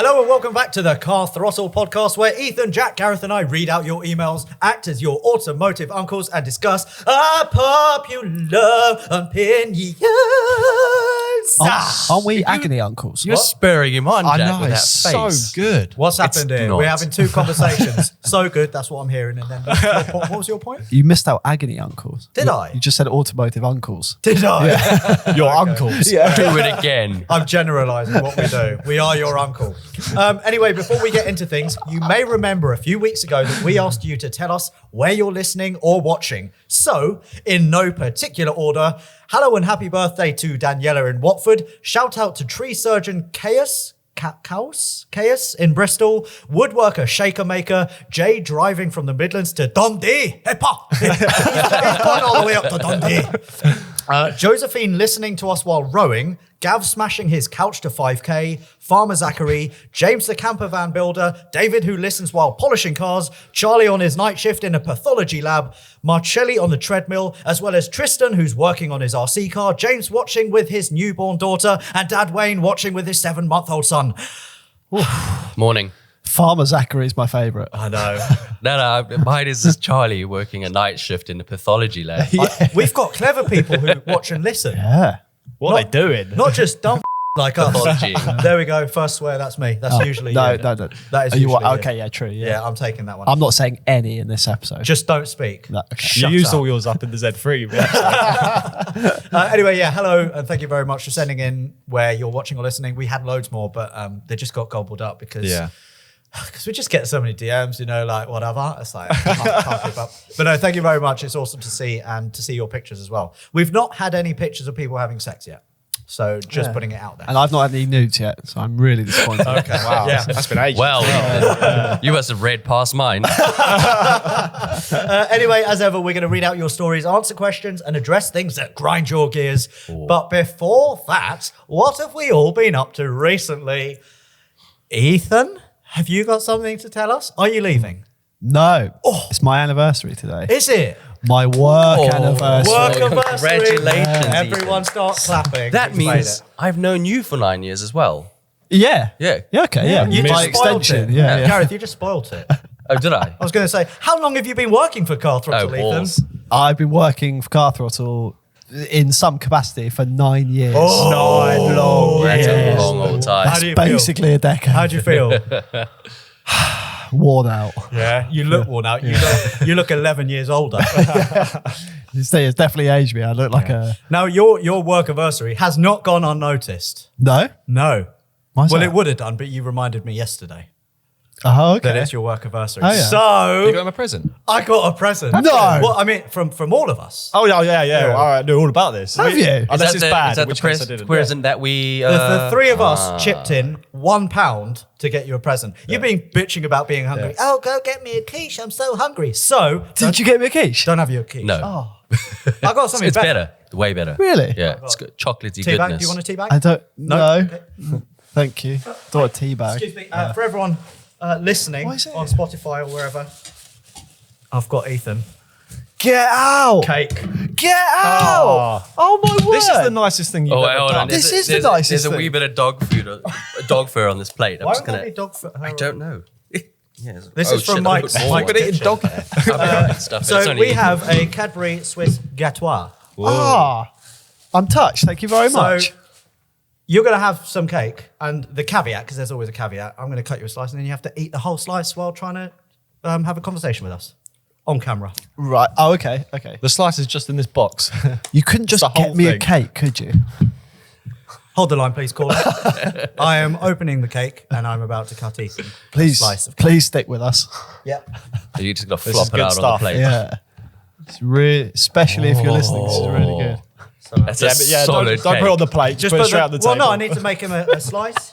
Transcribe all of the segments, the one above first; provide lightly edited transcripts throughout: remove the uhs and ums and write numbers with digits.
Hello and welcome back to the Car Throttle Podcast, where Ethan, Jack, Gareth and I read out your emails, act as your automotive uncles and discuss our popular opinions. Aren't we agony uncles? You're spurring him on, Jack, I know, with that it's face. so good. What's happened here? not. We're having two conversations. So good, that's what I'm hearing. And then what was your point? You missed out agony uncles. Did I? You just said automotive uncles. Did I? Your uncles. Do it again. I'm generalising what we do. We are your uncle. Anyway, before we get into things, you may remember a few weeks ago that we asked you to tell us where you're listening or watching. So, in no particular order, hello and happy birthday to Daniela in Watford. Shout out to tree surgeon Chaos in Bristol, woodworker Shaker Maker, Jay driving from the Midlands to Dundee. He's gone all the way up to Dundee. Josephine listening to us while rowing, Gav smashing his couch to 5k, Farmer Zachary, James the camper van builder, David who listens while polishing cars, Charlie on his night shift in a pathology lab, Marcelli on the treadmill, as well as Tristan who's working on his RC car, James watching with his newborn daughter, and Dad Wayne watching with his 7-month-old son. Morning. Farmer Zachary is my favourite. I know. No, mine is Charlie working a night shift in the pathology lab. We've got clever people who watch and listen. Yeah. What are they doing? Not just dumb like us. Pathology. There we go. First swear, that's me. That's usually No. you. That is Are you usually you. okay, yeah, true. Yeah. Yeah, I'm taking that one. I'm not saying any in this episode. Just don't speak. No, okay. Shut You used up. all yours up in the Z3. Anyway, yeah, hello, and thank you very much for sending in where you're watching or listening. We had loads more, but they just got gobbled up because we just get so many DMs, like whatever. It's like, I can't keep up. But no, thank you very much. It's awesome to see and to see your pictures as well. We've not had any pictures of people having sex yet. So just putting it out there. And I've not had any nudes yet, so I'm really disappointed. Okay. Wow. Yeah. That's been ages. Well, you must have read past mine. Anyway, as ever, we're going to read out your stories, answer questions, and address things that grind your gears. But before that, what have we all been up to recently? Ethan, have you got something to tell us? Are you leaving? No. It's my anniversary today. Is it? My work anniversary. Work Well, anniversary. congratulations, Everyone Ethan. start clapping. That You've made means it. I've known you for 9 years as well. Yeah. Yeah. Yeah, okay, yeah. You My just spoiled extension. it. Yeah. Gareth, you just spoiled it. Oh, did I? I was going to say, how long have you been working for Car Throttle, Ethan? balls. I've been working for Car Throttle in some capacity for 9 years. 9 long That's years. a long old How time. do you feel? Basically a decade. How do you feel? Worn out. Yeah, you look worn out. You look 11 years older. It's definitely aged me. I look like a... Now, your work anniversary has not gone unnoticed. No? No. Why's Well, that? it would have done, but you reminded me yesterday Oh, okay. that it's your work anniversary. Oh, yeah. So You got him a present? I got a present. No. Well, I mean, from all of us. Oh, yeah. Yeah. I know all about this. Have you? Unless it's bad, Is that in which case I didn't. present that we... The three of us chipped in £1 to get you a present. You've been bitching about being hungry. Yeah. Oh, go get me a quiche. I'm so hungry. So Did you get me a quiche? don't have your quiche. No. Oh, I got something It's better. Way better. really? Yeah. It's got chocolatey Teabag? goodness. Do you want a teabag? I don't... No. Okay. Thank you. Thought a tea bag. Excuse me. For everyone listening What is it? on Spotify or wherever, I've got Ethan. Get out! Cake. Get out! Oh, my word! This is the nicest thing you've Oh, wait, ever hold on. done. This is the There's nicest a thing. wee bit of dog food, dog fur on this plate. I'm Why just would gonna. that be dog food? I don't know. Yes. This is from shit, Mike's- I put more Mike's on. Put it in dog hair. Stuff. It's So only- we have a Cadbury Swiss Gâteau. Ah, I'm touched. Thank you very much. So you're going to have some cake, and the caveat, because there's always a caveat, I'm going to cut you a slice, and then you have to eat the whole slice while trying to have a conversation with us on camera. Right. Oh, okay. Okay. The slice is just in this box. You couldn't just the whole get me a thing. cake, could you? Hold the line, please, caller. I am opening the cake, and I'm about to cut Ethan a Please, slice of cake. please stick with us. Yep. You just got to This flop is it good out on the stuff. plate. Yeah. It's really, especially if you're listening, this is really good. That's a solid don't put it on the cake. plate. Just put it straight on the well, table. no, I need to make him a slice.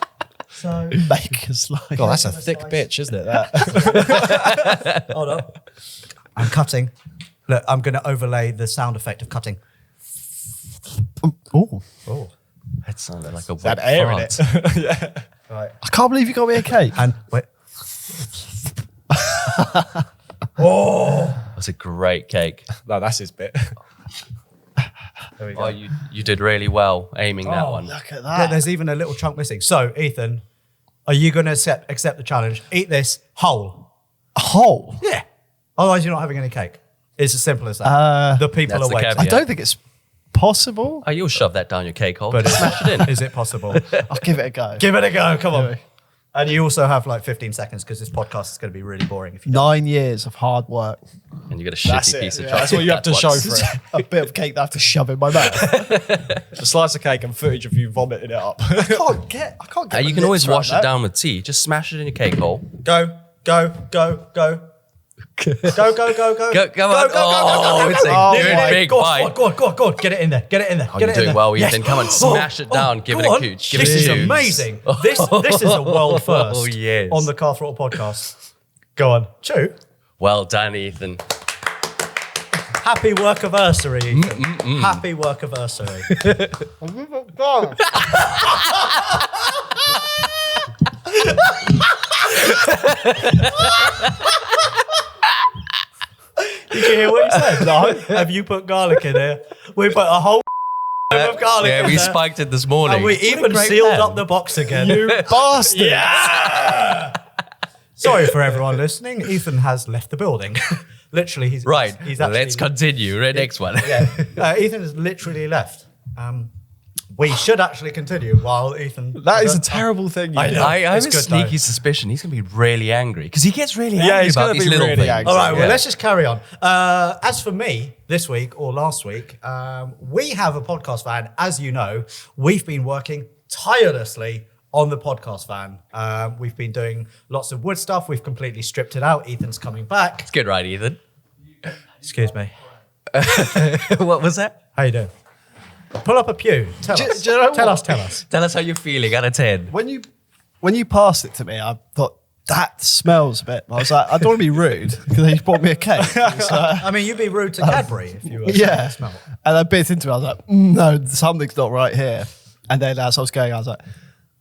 So Make a slice. God, that's a Slice. thick bitch, isn't it? That. hold on. I'm cutting. Look, I'm going to overlay the sound effect of cutting. Oh, Oh. That sounded like a That wet air in fart. it. Yeah. Right. I can't believe you got me a cake. And wait. Oh. That's a great cake. No, that's his bit. There we go. Oh, you did really well aiming that one. Look at Yeah, that. there's even a little chunk missing. So, Ethan, Are you going to accept the challenge? Eat this whole. Whole? Yeah. Otherwise, you're not having any cake. It's as simple as that. The people That's are the waiting. caveat. I don't think it's possible. Oh, you'll shove that down your cake hole. But Smash it in. is it possible? I'll give it a go. Give it a go. Come on. Anyway. And you also have like 15 seconds because this podcast is going to be really boring. If you 9 years of hard work. And you get a That's shitty it. piece of Yeah, chocolate. that's what you have to show once. for it. A bit of cake that I have to shove in my mouth. A slice of cake and footage of you vomiting it up. I can't get You my can always lips around wash it that. down with tea. Just smash it in your cake hole. go. Go. Go. Go. Go, go, go, go. Go, come on. Oh, it's a good my big Go bite. on, go on, go on, go on. Get it in there. Get it in there. Oh, Get you're it in doing there. well, Yes. Ethan. Come on, smash it down. Give go it a on. cooch. Give This it a is cooch. amazing. This is a world first Oh, yes. on the Car Throttle Podcast. Go on. Chew. Well done, Ethan. Happy work-iversary, Ethan. Happy work-iversary. Did you hear what he said? No. Have you put garlic in here? We put a whole of garlic Yeah, in we there. spiked it this morning. And we What a even great sealed plan. up the box again. You bastard. Yeah! Sorry for everyone listening. Ethan has left the building. Literally, he's Right, He's actually, let's continue. Right, next one. yeah. Ethan has literally left. We should actually continue while Ethan. That is a terrible thing. You I do. know. I have It's a good sneaky though. suspicion he's going to be really angry because he gets really Yeah, angry he's about gonna these be little really things. angry. All right, well, Yeah. let's just carry on. As for me, this week or last week, we have a podcast van. As you know, we've been working tirelessly on the podcast van. We've been doing lots of wood stuff. We've completely stripped it out. Ethan's coming back. It's good, right, Ethan? Excuse me. What was that? How you doing? Pull up a pew. Tell us. do you know Tell what? us. Tell us. Tell us how you're feeling out of 10. When you passed it to me, I thought, that smells a bit. I was like, I don't want to be rude because he bought me a cake. So, I mean, you'd be rude to Cadbury if you were yeah. smell. And I bit into it. I was like, no, something's not right here. And then as I was going, I was like,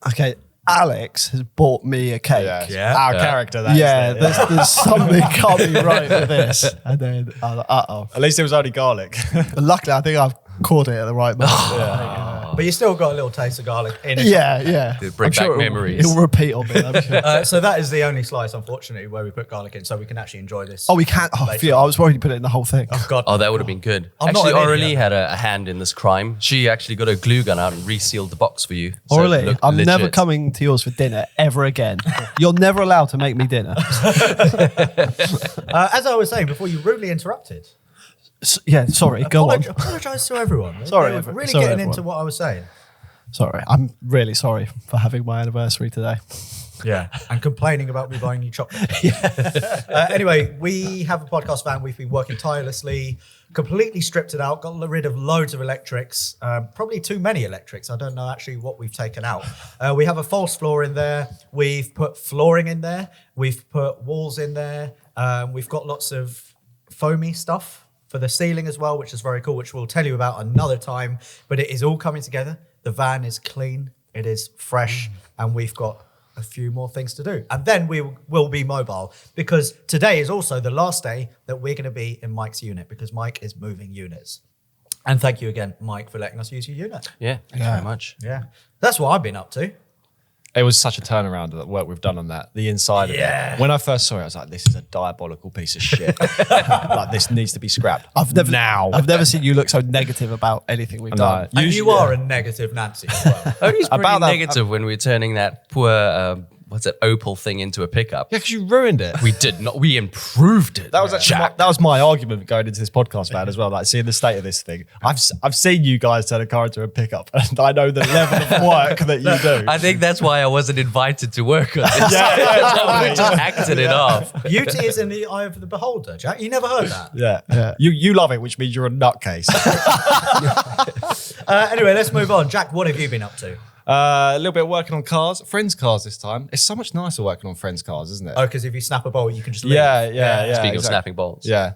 okay, Alex has bought me a cake. Yeah. Yeah. Our character. That Yeah, is there. there's something can't be right with this. And then I was like, uh-oh. At least it was only garlic. But luckily, I think I've caught it at the right moment. But you still got a little taste of garlic in it. Yeah. It'll bring I'm sure back memories. It'll repeat on me. I'm sure. So that is the only slice, unfortunately, where we put garlic in, so we can actually enjoy this. Oh, we can't. Oh, later. phew, I was worried to put it in the whole thing. Oh, God. Oh, that would have been good. I'm not Actually, an Aurelie idiot. had a hand in this crime. She actually got a glue gun out and resealed the box for you. So it Orly, looked I'm never legit. coming to yours for dinner ever again. You're never allowed to make me dinner. As I was saying before, you rudely interrupted. Yeah, sorry. Go on. Apologise to everyone. Sorry, They were everyone. really Sorry, getting everyone. into what I was saying. Sorry. I'm really sorry for having my anniversary today. Yeah, and complaining about me buying you chocolate. Anyway, we have a podcast van. We've been working tirelessly, completely stripped it out, got rid of loads of electrics, probably too many electrics. I don't know actually what we've taken out. We have a false floor in there. We've put flooring in there. We've put walls in there. We've got lots of foamy stuff for the ceiling as well, which is very cool, which we'll tell you about another time. But it is all coming together. The van is clean. It is fresh. And we've got a few more things to do. And then we will be mobile because today is also the last day that we're going to be in Mike's unit because Mike is moving units. And thank you again, Mike, for letting us use your unit. Yeah, thanks very much. Yeah. That's what I've been up to. It was such a turnaround of the work we've done on that. The inside Yeah. of it. When I first saw it, I was like, this is a diabolical piece of shit. Like, this needs to be scrapped. I've never seen you look so negative about anything we've done. And you are a negative Nancy as well. Only's pretty About that- negative when we were turning that poor, Opal thing into a pickup. Yeah, because you ruined it. We did not. We improved it. That was actually that was my argument going into this podcast, man, as well. Like seeing the state of this thing. I've seen you guys turn a car into a pickup, and I know the level of work that you do. I think that's why I wasn't invited to work on this. Yeah, We just acted it off. Beauty is in the eye of the beholder, Jack. You never heard that. yeah. You love it, which means you're a nutcase. Anyway, let's move on. Jack, what have you been up to? A little bit working on cars, friends' cars this time. It's so much nicer working on friends' cars, isn't it? Oh, because if you snap a bolt, you can just leave. Yeah. Speaking of exactly. snapping bolts. Yeah.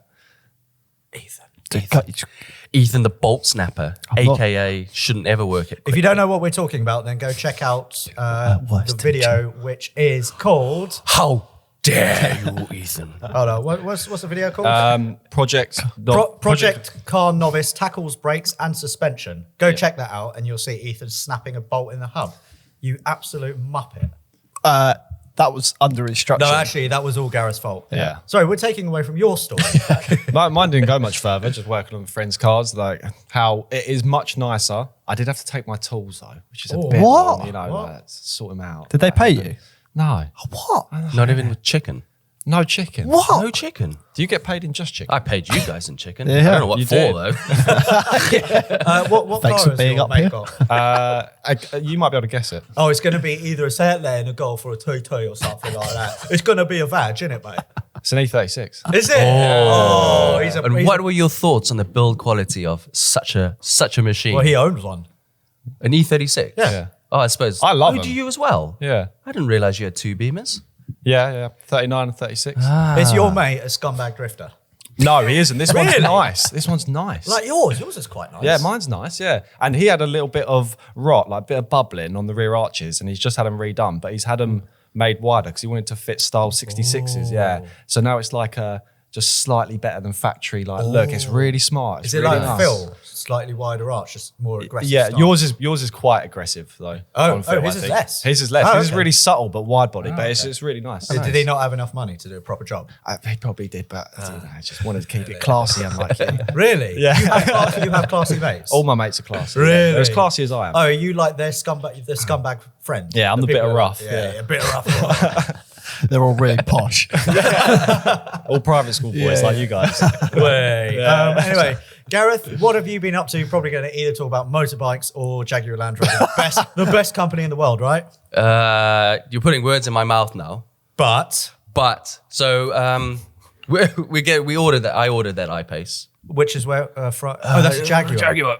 Ethan the bolt snapper, not- aka shouldn't ever work it. If you don't know what we're talking about, then go check out the worst video, which is called... How dare you, Ethan? Hold on, what's the video called? Project Project Car Novice Tackles, Brakes and Suspension. Go check that out and you'll see Ethan snapping a bolt in the hub. You absolute muppet. That was under instruction. No, actually, that was all Gareth's fault. Yeah. Sorry, we're taking away from your story. Mine didn't go much further, just working on friends' cars, like how it is much nicer. I did have to take my tools though, which is a bit What? long, you know, What? like, sort them out. Did they pay you? No. What? Not even with chicken. No chicken. What? No chicken. Do you get paid in just chicken? I paid you guys in chicken. Yeah, I don't know what you for did. though. What Thanks car for has being your up mate here. got? You might be able to guess it. Oh, it's going to be either a Seat Lane, a Golf, or a TT or something like that. It's going to be a Vag, isn't it, mate? It's an E36. Is it? Oh, he's a. And he's what a- were your thoughts on the build quality of such a machine? Well, he owns one. An E36? Yeah. Oh, I suppose. I love Oh, them. do you as well? Yeah. I didn't realize you had two Beamers. Yeah. 39 and 36. Is your mate a scumbag drifter? No, he isn't. This one's Really? nice. This one's nice. Like yours? Yours is quite nice. Yeah, mine's nice, yeah. And he had a little bit of rot, like a bit of bubbling on the rear arches, and he's just had them redone, but he's had them made wider because he wanted to fit style 66s, yeah. So now it's like just slightly better than factory like look. It's really smart. It's Is it really like nice. Phil? Slightly wider arch, just more aggressive. Yeah, style? yours is quite aggressive though. Oh, on Phil, I his is think. less. His is less. Oh, His is okay. really subtle but wide body, but okay. it's really nice. Did he not have enough money to do a proper job? He probably did, but I just wanted to keep it classy, unlike you. Really? Yeah. You have classy mates? All my mates are classy. Really? They're as classy as I am. Oh, are you like their scumbag friend? Yeah, I'm the people bit of who- rough, Yeah, yeah. a bit of rough. They're all really posh. All private school boys like you guys. Way. Anyway, Gareth, what have you been up to? Probably going to either talk about motorbikes or Jaguar Land Rover, the best company in the world, right? You're putting words in my mouth now. But So we ordered that. I ordered that I-Pace. which is where from? Oh, that's a Jaguar. Jaguar.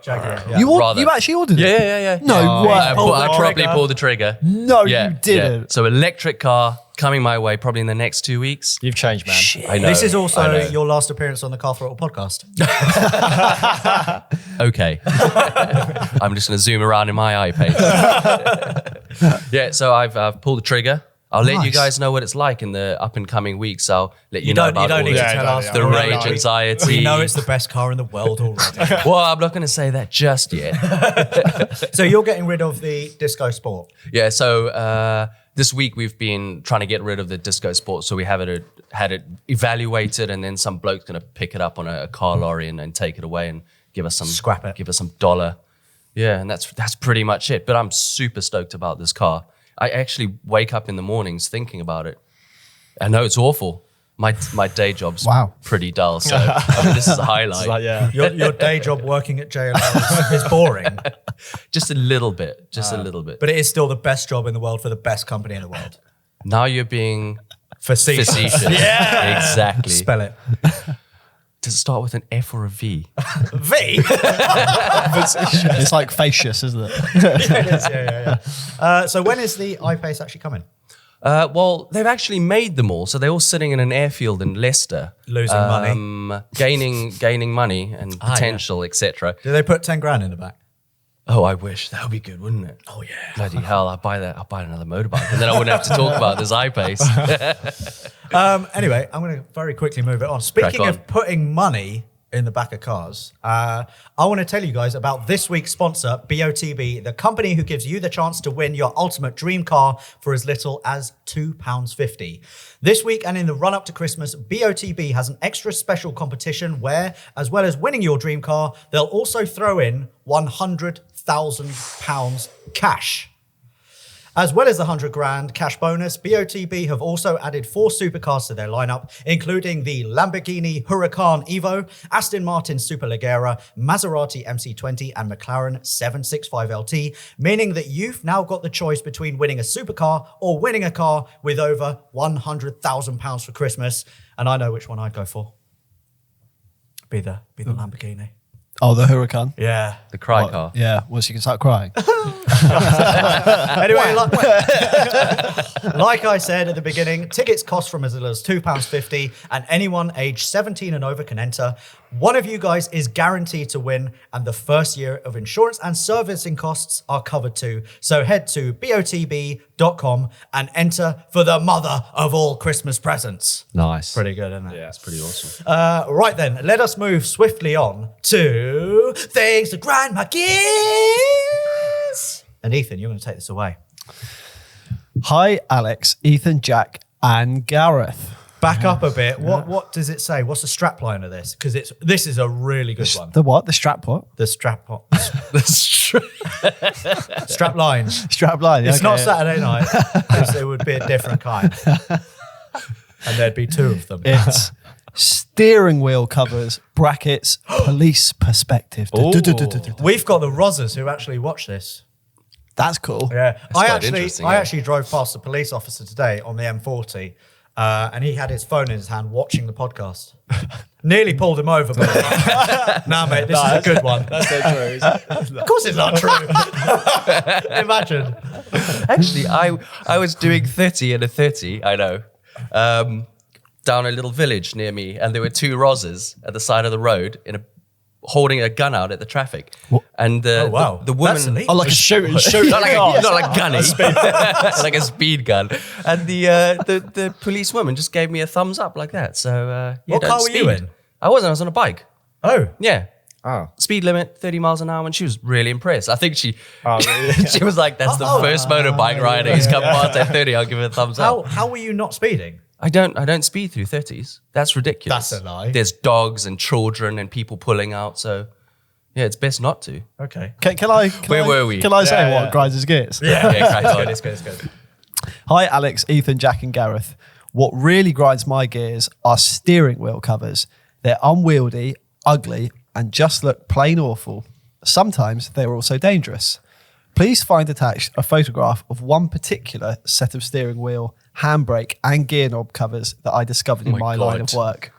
Yeah. Rather. You actually ordered it? Yeah. No way. I Pulled the properly trigger. pulled the trigger. No, you didn't. So electric car coming my way probably in the next 2 weeks. You've changed, man. I know. This is I also know. your last appearance on the Car Throttle Podcast. Okay. I'm just going to zoom around in my I-Pace. Yeah, so I've pulled the trigger. I'll let you Nice. guys know what it's like in the up and coming weeks. I'll let you, You know don't about all need to the, tell us. the We rage, know- anxiety. We know it's the best car in the world already. Well, I'm not going to say that just yet. So you're getting rid of the Disco Sport. Yeah, so this week we've been trying to get rid of the Disco Sport. So we had it evaluated, and then some bloke's going to pick it up on a car lorry and take it away and give us some Scrap it. give us some dollar. Yeah, and that's pretty much it. But I'm super stoked about this car. I actually wake up in the mornings thinking about it. I know it's awful. My day job's pretty dull, so I mean, this is a highlight. It's like, yeah. Your day job working at JLL is boring, Just a little bit, a little bit. but it is still the best job in the world for the best company in the world. Now you're being Facetious. facetious. Yeah, exactly. Spell it. Does it start with an F or a V? V. It's like facious, isn't it? It is, yeah. So when is the I-Pace actually coming? Well, they've actually made them all, so they're all sitting in an airfield in Leicester, Losing money. gaining money and potential, etc. Do they put 10 grand in the back? Oh, I wish that would be good, wouldn't it? Oh yeah. Bloody hell! I'll buy another motorbike, and then I wouldn't have to talk about this I-Pace. Anyway, I'm going to very quickly move it on. Speaking Crack on. of putting money in the back of cars, I want to tell you guys about this week's sponsor, Botb, the company who gives you the chance to win your ultimate dream car for as little as £2.50. This week and in the run-up to Christmas, Botb has an extra special competition where, as well as winning your dream car, they'll also throw in £100,000 cash. As well as the 100 grand cash bonus, Botb have also added 4 supercars to their lineup, including the Lamborghini Huracan Evo, Aston Martin Superleggera, Maserati MC20, and McLaren 765LT, meaning that you've now got the choice between winning a supercar or winning a car with over £100,000 for Christmas. And I know which one I'd go for. Be the Lamborghini. Oh, the Huracan. Yeah. The cry car. Yeah, well, she can start crying. Anyway, like I said at the beginning, tickets cost from as little as £2.50, and anyone aged 17 and over can enter. One of you guys is guaranteed to win, and the first year of insurance and servicing costs are covered too. So head to botb.com and enter for the mother of all Christmas presents. Nice. Pretty good, isn't it? Yeah, it's pretty awesome. Right then, let us move swiftly on to things to grind my gears. And Ethan, you're going to take this away. Hi, Alex, Ethan, Jack, and Gareth. Back up a bit. What does it say? What's the strap line of this? Because this is a really good one. The what? The strap what? The strap strap line. Strap line. It's okay, not yeah. Saturday night because it would be a different kind, and there'd be two of them. It's steering wheel covers, brackets, police perspective. We've got the Rozzers who actually watch this. That's cool. Yeah, quite interesting, I yeah. actually drove past a police officer today on the M40, and he had his phone in his hand watching the podcast. Nearly pulled him over, but nah, mate, this is a good one. That's not true. Of course, it's not true. Imagine. Actually, I was doing 30 and a 30, I know, down a little village near me, and there were two Rozzers at the side of the road holding a gun out at the traffic. What? And wow. the That's woman... elite. Oh, like a shooting. not like gunny, like a speed gun. And the police woman just gave me a thumbs up like that. So yeah, What don't car were you speed. in? I wasn't. I was on a bike. Oh, Yeah. Oh. Speed limit, 30 miles an hour, and she was really impressed. I think she really? she was like, that's the first motorbike rider who's come past at 30. I'll give her a thumbs up. how were you not speeding? I don't speed through 30s. That's ridiculous. That's a lie. There's dogs and children and people pulling out. So yeah, it's best not to. Okay. Where were we? Can I say Yeah, what yeah. grinds his gears? Yeah, Yeah, crack on. it's good. Hi, Alex, Ethan, Jack, and Gareth. What really grinds my gears are steering wheel covers. They're unwieldy, ugly, and just look plain awful. Sometimes they're also dangerous. Please find attached a photograph of one particular set of steering wheel, handbrake, and gear knob covers that I discovered in my line of work.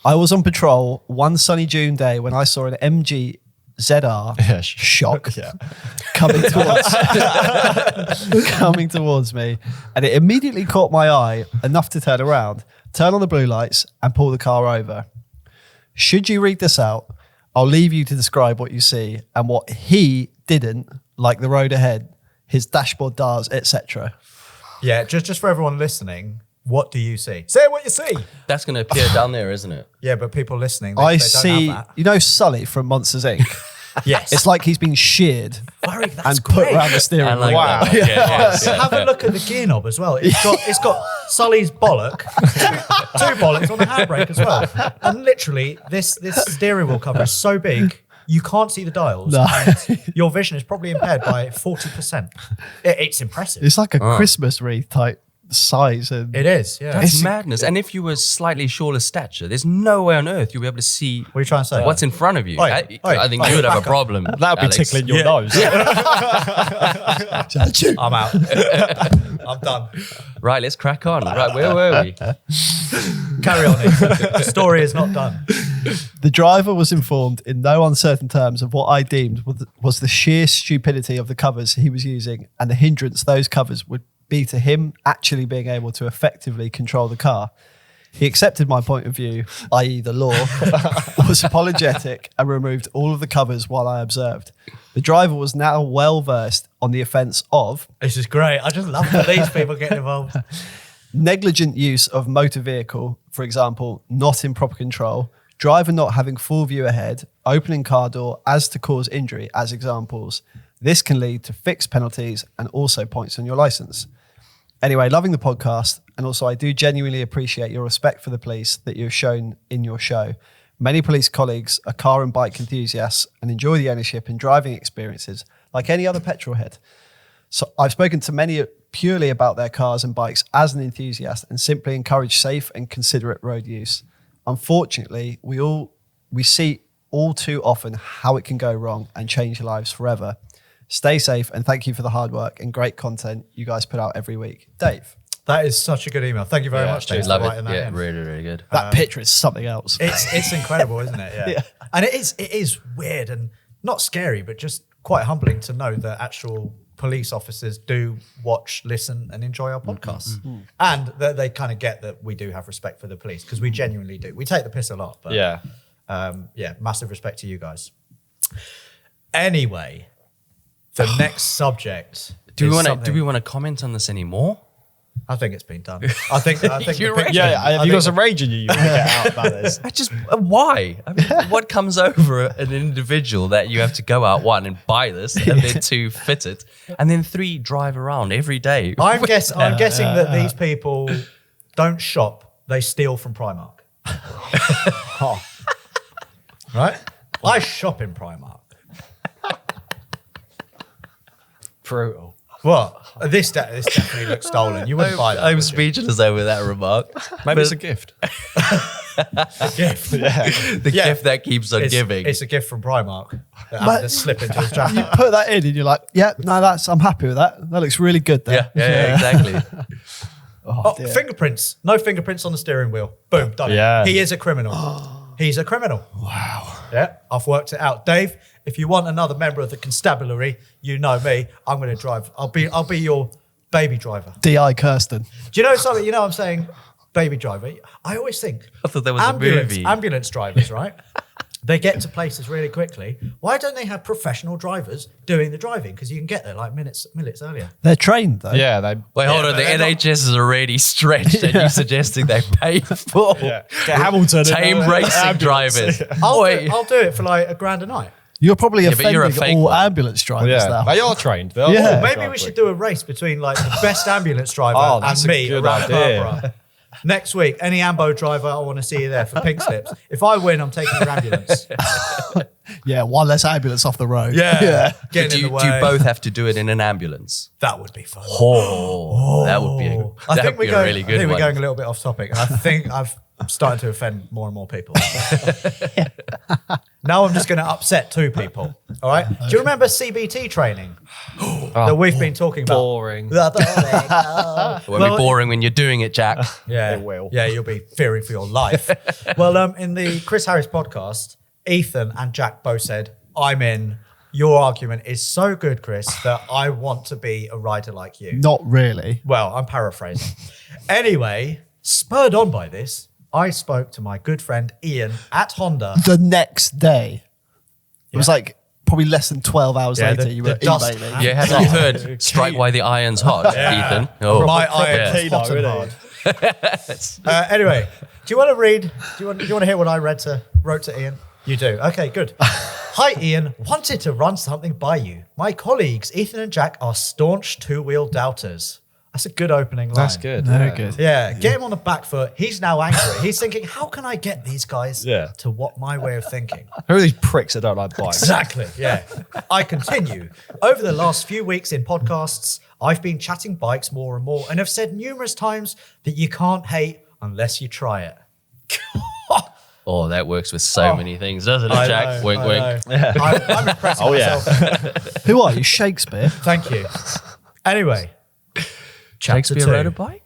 I was on patrol one sunny June day when I saw an MG ZR shock coming towards me, and it immediately caught my eye enough to turn around, turn on the blue lights, and pull the car over. Should you read this out, I'll leave you to describe what you see and what he didn't, like the road ahead, his dashboard dials, etc. Yeah, just for everyone listening, what do you see? Say what you see. That's going to appear down there, isn't it? Yeah, but people listening, they I don't see, have that. you know Sully from Monsters Inc? Yes. It's like he's been sheared That's and put great. around the steering I wheel. like Wow. that. Yeah. So have a look at the gear knob as well. It's got Sully's bollock, two bollocks on the handbrake as well. And literally, this steering wheel cover is so big, you can't see the dials. No. And your vision is probably impaired by 40%. It's impressive. It's like a Christmas wreath type size. And It is, yeah. That's madness. And if you were slightly shorter stature, there's no way on earth you'll be able to see What are you trying to say? what's in front of you. Oi, I think oi, you would have a back up. problem. That would be Alex. tickling your Yeah. nose. I'm out. I'm done. Right, let's crack on. Right, where were we? Carry on. Ethan. The story is not done. the driver was informed in no uncertain terms of what I deemed was the sheer stupidity of the covers he was using and the hindrance those covers would be to him actually being able to effectively control the car. He accepted my point of view, i.e. the law, was apologetic and removed all of the covers while I observed. The driver was now well versed on the offence of This is great. I just love that these people getting involved. negligent use of motor vehicle, for example, not in proper control, driver not having full view ahead, opening car door as to cause injury as examples. This can lead to fixed penalties and also points on your licence. Anyway, loving the podcast, and also I do genuinely appreciate your respect for the police that you've shown in your show. Many police colleagues are car and bike enthusiasts and enjoy the ownership and driving experiences like any other petrol head. So I've spoken to many purely about their cars and bikes as an enthusiast and simply encourage safe and considerate road use. Unfortunately, we see all too often how it can go wrong and change lives forever. Stay safe and thank you for the hard work and great content you guys put out every week. Dave. That is such a good email. Thank you very much, Dave, for Love writing it. that Yeah, in. really, really good. That picture is something else. It's incredible, isn't it? Yeah. And it is weird and not scary, but just quite humbling to know that actual police officers do watch, listen, and enjoy our podcasts. And that they kind of get that we do have respect for the police, because we genuinely do. We take the piss a lot, but massive respect to you guys. Anyway, the next subject. Do we is want to? something- Do we want to comment on this anymore? I think it's been done. I think You the reckon? picture- Yeah, I have you got think- some rage in you? You want to get out about this? I just why? I mean, what comes over an individual that you have to go out, 1, and buy this, and then 2, fit it, and then 3, drive around every day? I'm guessing that these people don't shop; they steal from Primark. Right? I shop in Primark. Brutal. What? This definitely looks stolen. You wouldn't buy that. I'm would you? speechless over that remark. Maybe it's a gift. A gift. The gift that keeps on giving. It's a gift from Primark. That But- had to slip into his You jacket. put that in and you're like, yeah, no, I'm happy with that. That looks really good there. yeah, exactly. Oh, dear. fingerprints. No fingerprints on the steering wheel. Boom, done Yeah. it. He is a criminal. He's a criminal. Wow. Yeah, I've worked it out. Dave, if you want another member of the constabulary, you know me. I'm going to drive. I'll be your baby driver. D.I. Kirsten. Do you know something? You know what I'm saying? Baby driver. I always think I thought there was a movie. ambulance drivers, right? They get to places really quickly. Why don't they have professional drivers doing the driving? Because you can get there like minutes earlier. They're trained though. Yeah, they. Wait, hold on. The they're not- NHS is already stretched, and you're suggesting they pay for Get Hamilton. tame racing drivers. I'll do it for like £1,000 a night. You're probably Yeah, but you're a offending fake all one. ambulance drivers Yeah, now. they are trained. They are Yeah. trained. Maybe we should do a race between like the best ambulance driver Oh, and that's a me good around idea. Barbara. Next week, any Ambo driver, I want to see you there for pink slips. If I win, I'm taking your ambulance. Yeah, one less ambulance off the road. Yeah. Do Getting in you, the way. do you both have to do it in an ambulance? That would be fun. Oh, that would be a, I that think would be we're a really I good think we're one. going a little bit off topic, and I think I'm starting to offend more and more people. Now I'm just going to upset 2 people. All right. Do you remember CBT training that we've been talking about? boring. It won't Well, be boring when you're doing it, Jack. Yeah, It will. Yeah, you'll be fearing for your life. Well, in the Chris Harris podcast, Ethan and Jack both said, "I'm in. Your argument is so good, Chris, that I want to be a rider like you." Not really. Well, I'm paraphrasing. Anyway, spurred on by this, I spoke to my good friend Ian at Honda. The next day. It was like probably less than 12 hours Yeah, later the you were dust emailing. hat. Yeah, have you heard "Strike While the Iron's Hot," Ethan? Oh, My iron yeah. is hot and really. hard. Anyway, do you want to read? Do you want to hear what I wrote to Ian? You do. Okay, good. Hi, Ian. Wanted to run something by you. My colleagues, Ethan and Jack, are staunch two-wheel doubters. That's a good opening line. That's good. Very yeah. good. Yeah, get him on the back foot. He's now angry. He's thinking, how can I get these guys Yeah. to what my way of thinking? Who are these pricks that don't like bikes? Exactly, yeah. I continue. Over the last few weeks in podcasts, I've been chatting bikes more and more and have said numerous times that you can't hate unless you try it. Oh, that works with so many things, doesn't it, Jack? Wink, wink. I'm impressing myself. Who are you? Shakespeare? Thank you. Anyway, chapter Shakespeare 2. rode a bike?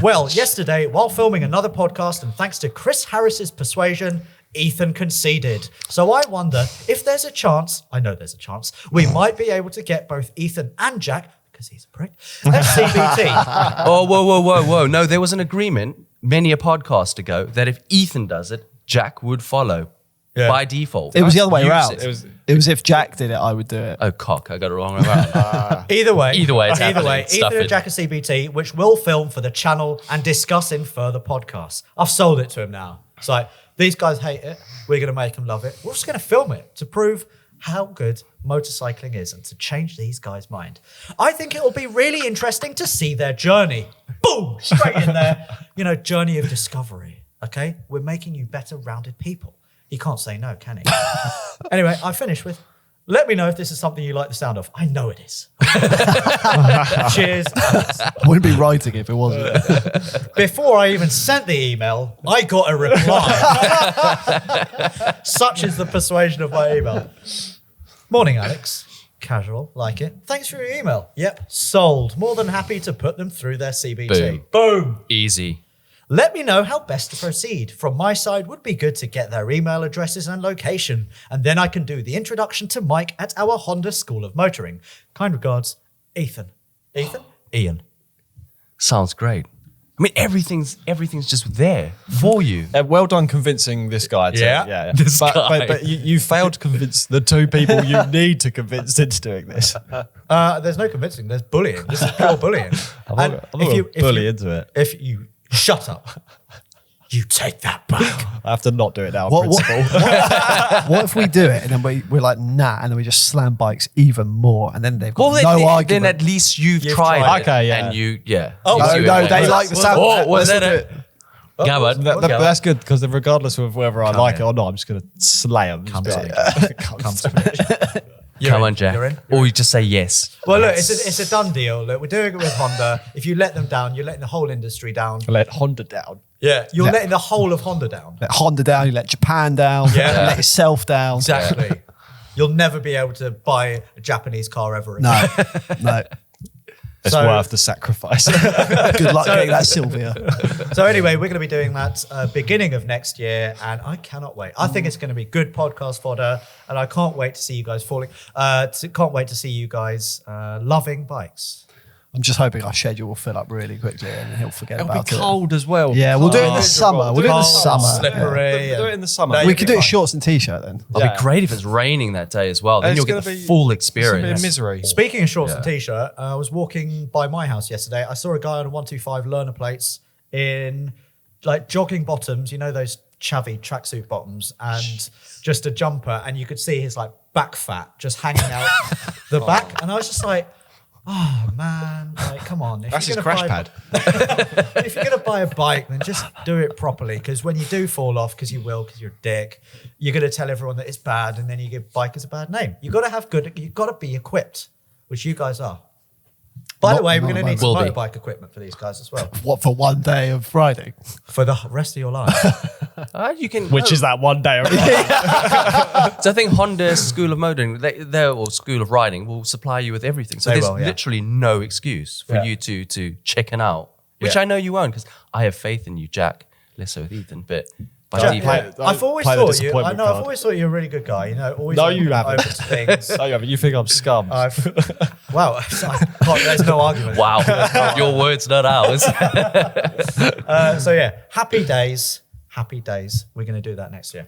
Well, yesterday, while filming another podcast, and thanks to Chris Harris's persuasion, Ethan conceded. So I wonder if there's a chance, I know there's a chance, we might be able to get both Ethan and Jack, because he's a prick, at CBT. Oh, whoa. No, there was an agreement many a podcast ago that if Ethan does it, Jack would follow by default. It was the other way Use around. it. It was if Jack did it, I would do it. Oh, cock. I got it wrong around. Either way, it's happening. Stuff Ethan and it. Jack at CBT, which we'll film for the channel and discuss in further podcasts. I've sold it to him now. It's like, these guys hate it. We're going to make them love it. We're just going to film it to prove how good motorcycling is and to change these guys' mind. I think it will be really interesting to see their journey. Boom! Straight in there. Journey of discovery. Okay? We're making you better rounded people. He can't say no, can he? Anyway, I finish with, let me know if this is something you like the sound of. I know it is. Cheers, Alex. I wouldn't be writing if it wasn't. Before I even sent the email, I got a reply. Such is the persuasion of my email. Morning, Alex. Casual, like it. Thanks for your email. Yep, sold. More than happy to put them through their CBT. Boom. Easy. Let me know how best to proceed. From my side, would be good to get their email addresses and location, and then I can do the introduction to Mike at our Honda School of Motoring. Kind regards, Ethan. Ethan? Ian. Sounds great. I mean, everything's just there for you. Well done convincing this guy. Yeah. This guy. But you failed to convince the 2 people you need to convince into doing this. There's no convincing. There's bullying. This is pure bullying. I'm not fully into it. If you shut up, you take that back. I have to not do it now, What principle. What if we do it and then we're like, nah, and then we just slam bikes even more, and then they've got no argument. Then at least you've tried it. Okay, yeah. And you, yeah. Oh, No, they like the sound. Oh, was Let's that do it? Go on. That's good because regardless of whether I like it or not, I'm just going to slay them. Come to me. Come on, Jack. You're in? Or you just say yes. Well, look, it's a done deal. Look, we're doing it with Honda. If you let them down, you're letting the whole industry down. Let Honda down. Yeah, you're letting the whole of Honda down. Let Honda down, you let Japan down, Yeah. you let yourself down. Exactly. You'll never be able to buy a Japanese car ever again. No. It's So- worth the sacrifice. Good luck getting that Sylvia. So anyway, we're going to be doing that beginning of next year, and I cannot wait. I think it's going to be good podcast fodder, and I can't wait to see you guys can't wait to see you guys loving bikes. I'm just hoping our schedule will fill up really quickly and he'll forget It'll about be it. cold as well. Yeah, we'll do it in the Cold. summer. We'll do it in the summer. Slippery. Do it in the summer. No, We you'll could be do it fine. shorts and t-shirt then. It'll be great if it's raining that day as well. Then It's you'll get gonna the be- full It's going to be experience. a misery. Speaking of shorts and t-shirt, I was walking by my house yesterday. I saw a guy on a 125 learner plates in like jogging bottoms, you know, those chavvy tracksuit bottoms, and just a jumper, and you could see his like back fat just hanging out the back. And I was just like, oh man, like come on. If That's you're his gonna crash buy- pad. If you're going to buy a bike, then just do it properly. Because when you do fall off, because you will, because you're a dick, you're going to tell everyone that it's bad, and then you give bikers a bad name. You've got to have good, you've got to be equipped, which you guys are. By the way, we're going to need some Will be. motorbike equipment for these guys as well. What, for one day of riding? For the rest of your life. You can, Which is that one day. So I think Honda School of Motoring, or School of Riding, will supply you with everything. So They there's will, yeah. literally no excuse for Yeah. you to chicken out, which Yeah. I know you won't, because I have faith in you, Jack. Less so with Ethan, but by Jack, default. Don't I've always play the thought you. I disappointment know. I've card. always thought you're a really good guy. You know, always. No, you open haven't. to things. Oh, yeah, but you think I'm scum. Wow, there's no argument. Wow, your words, not ours. So yeah, happy days. We're going to do that next year.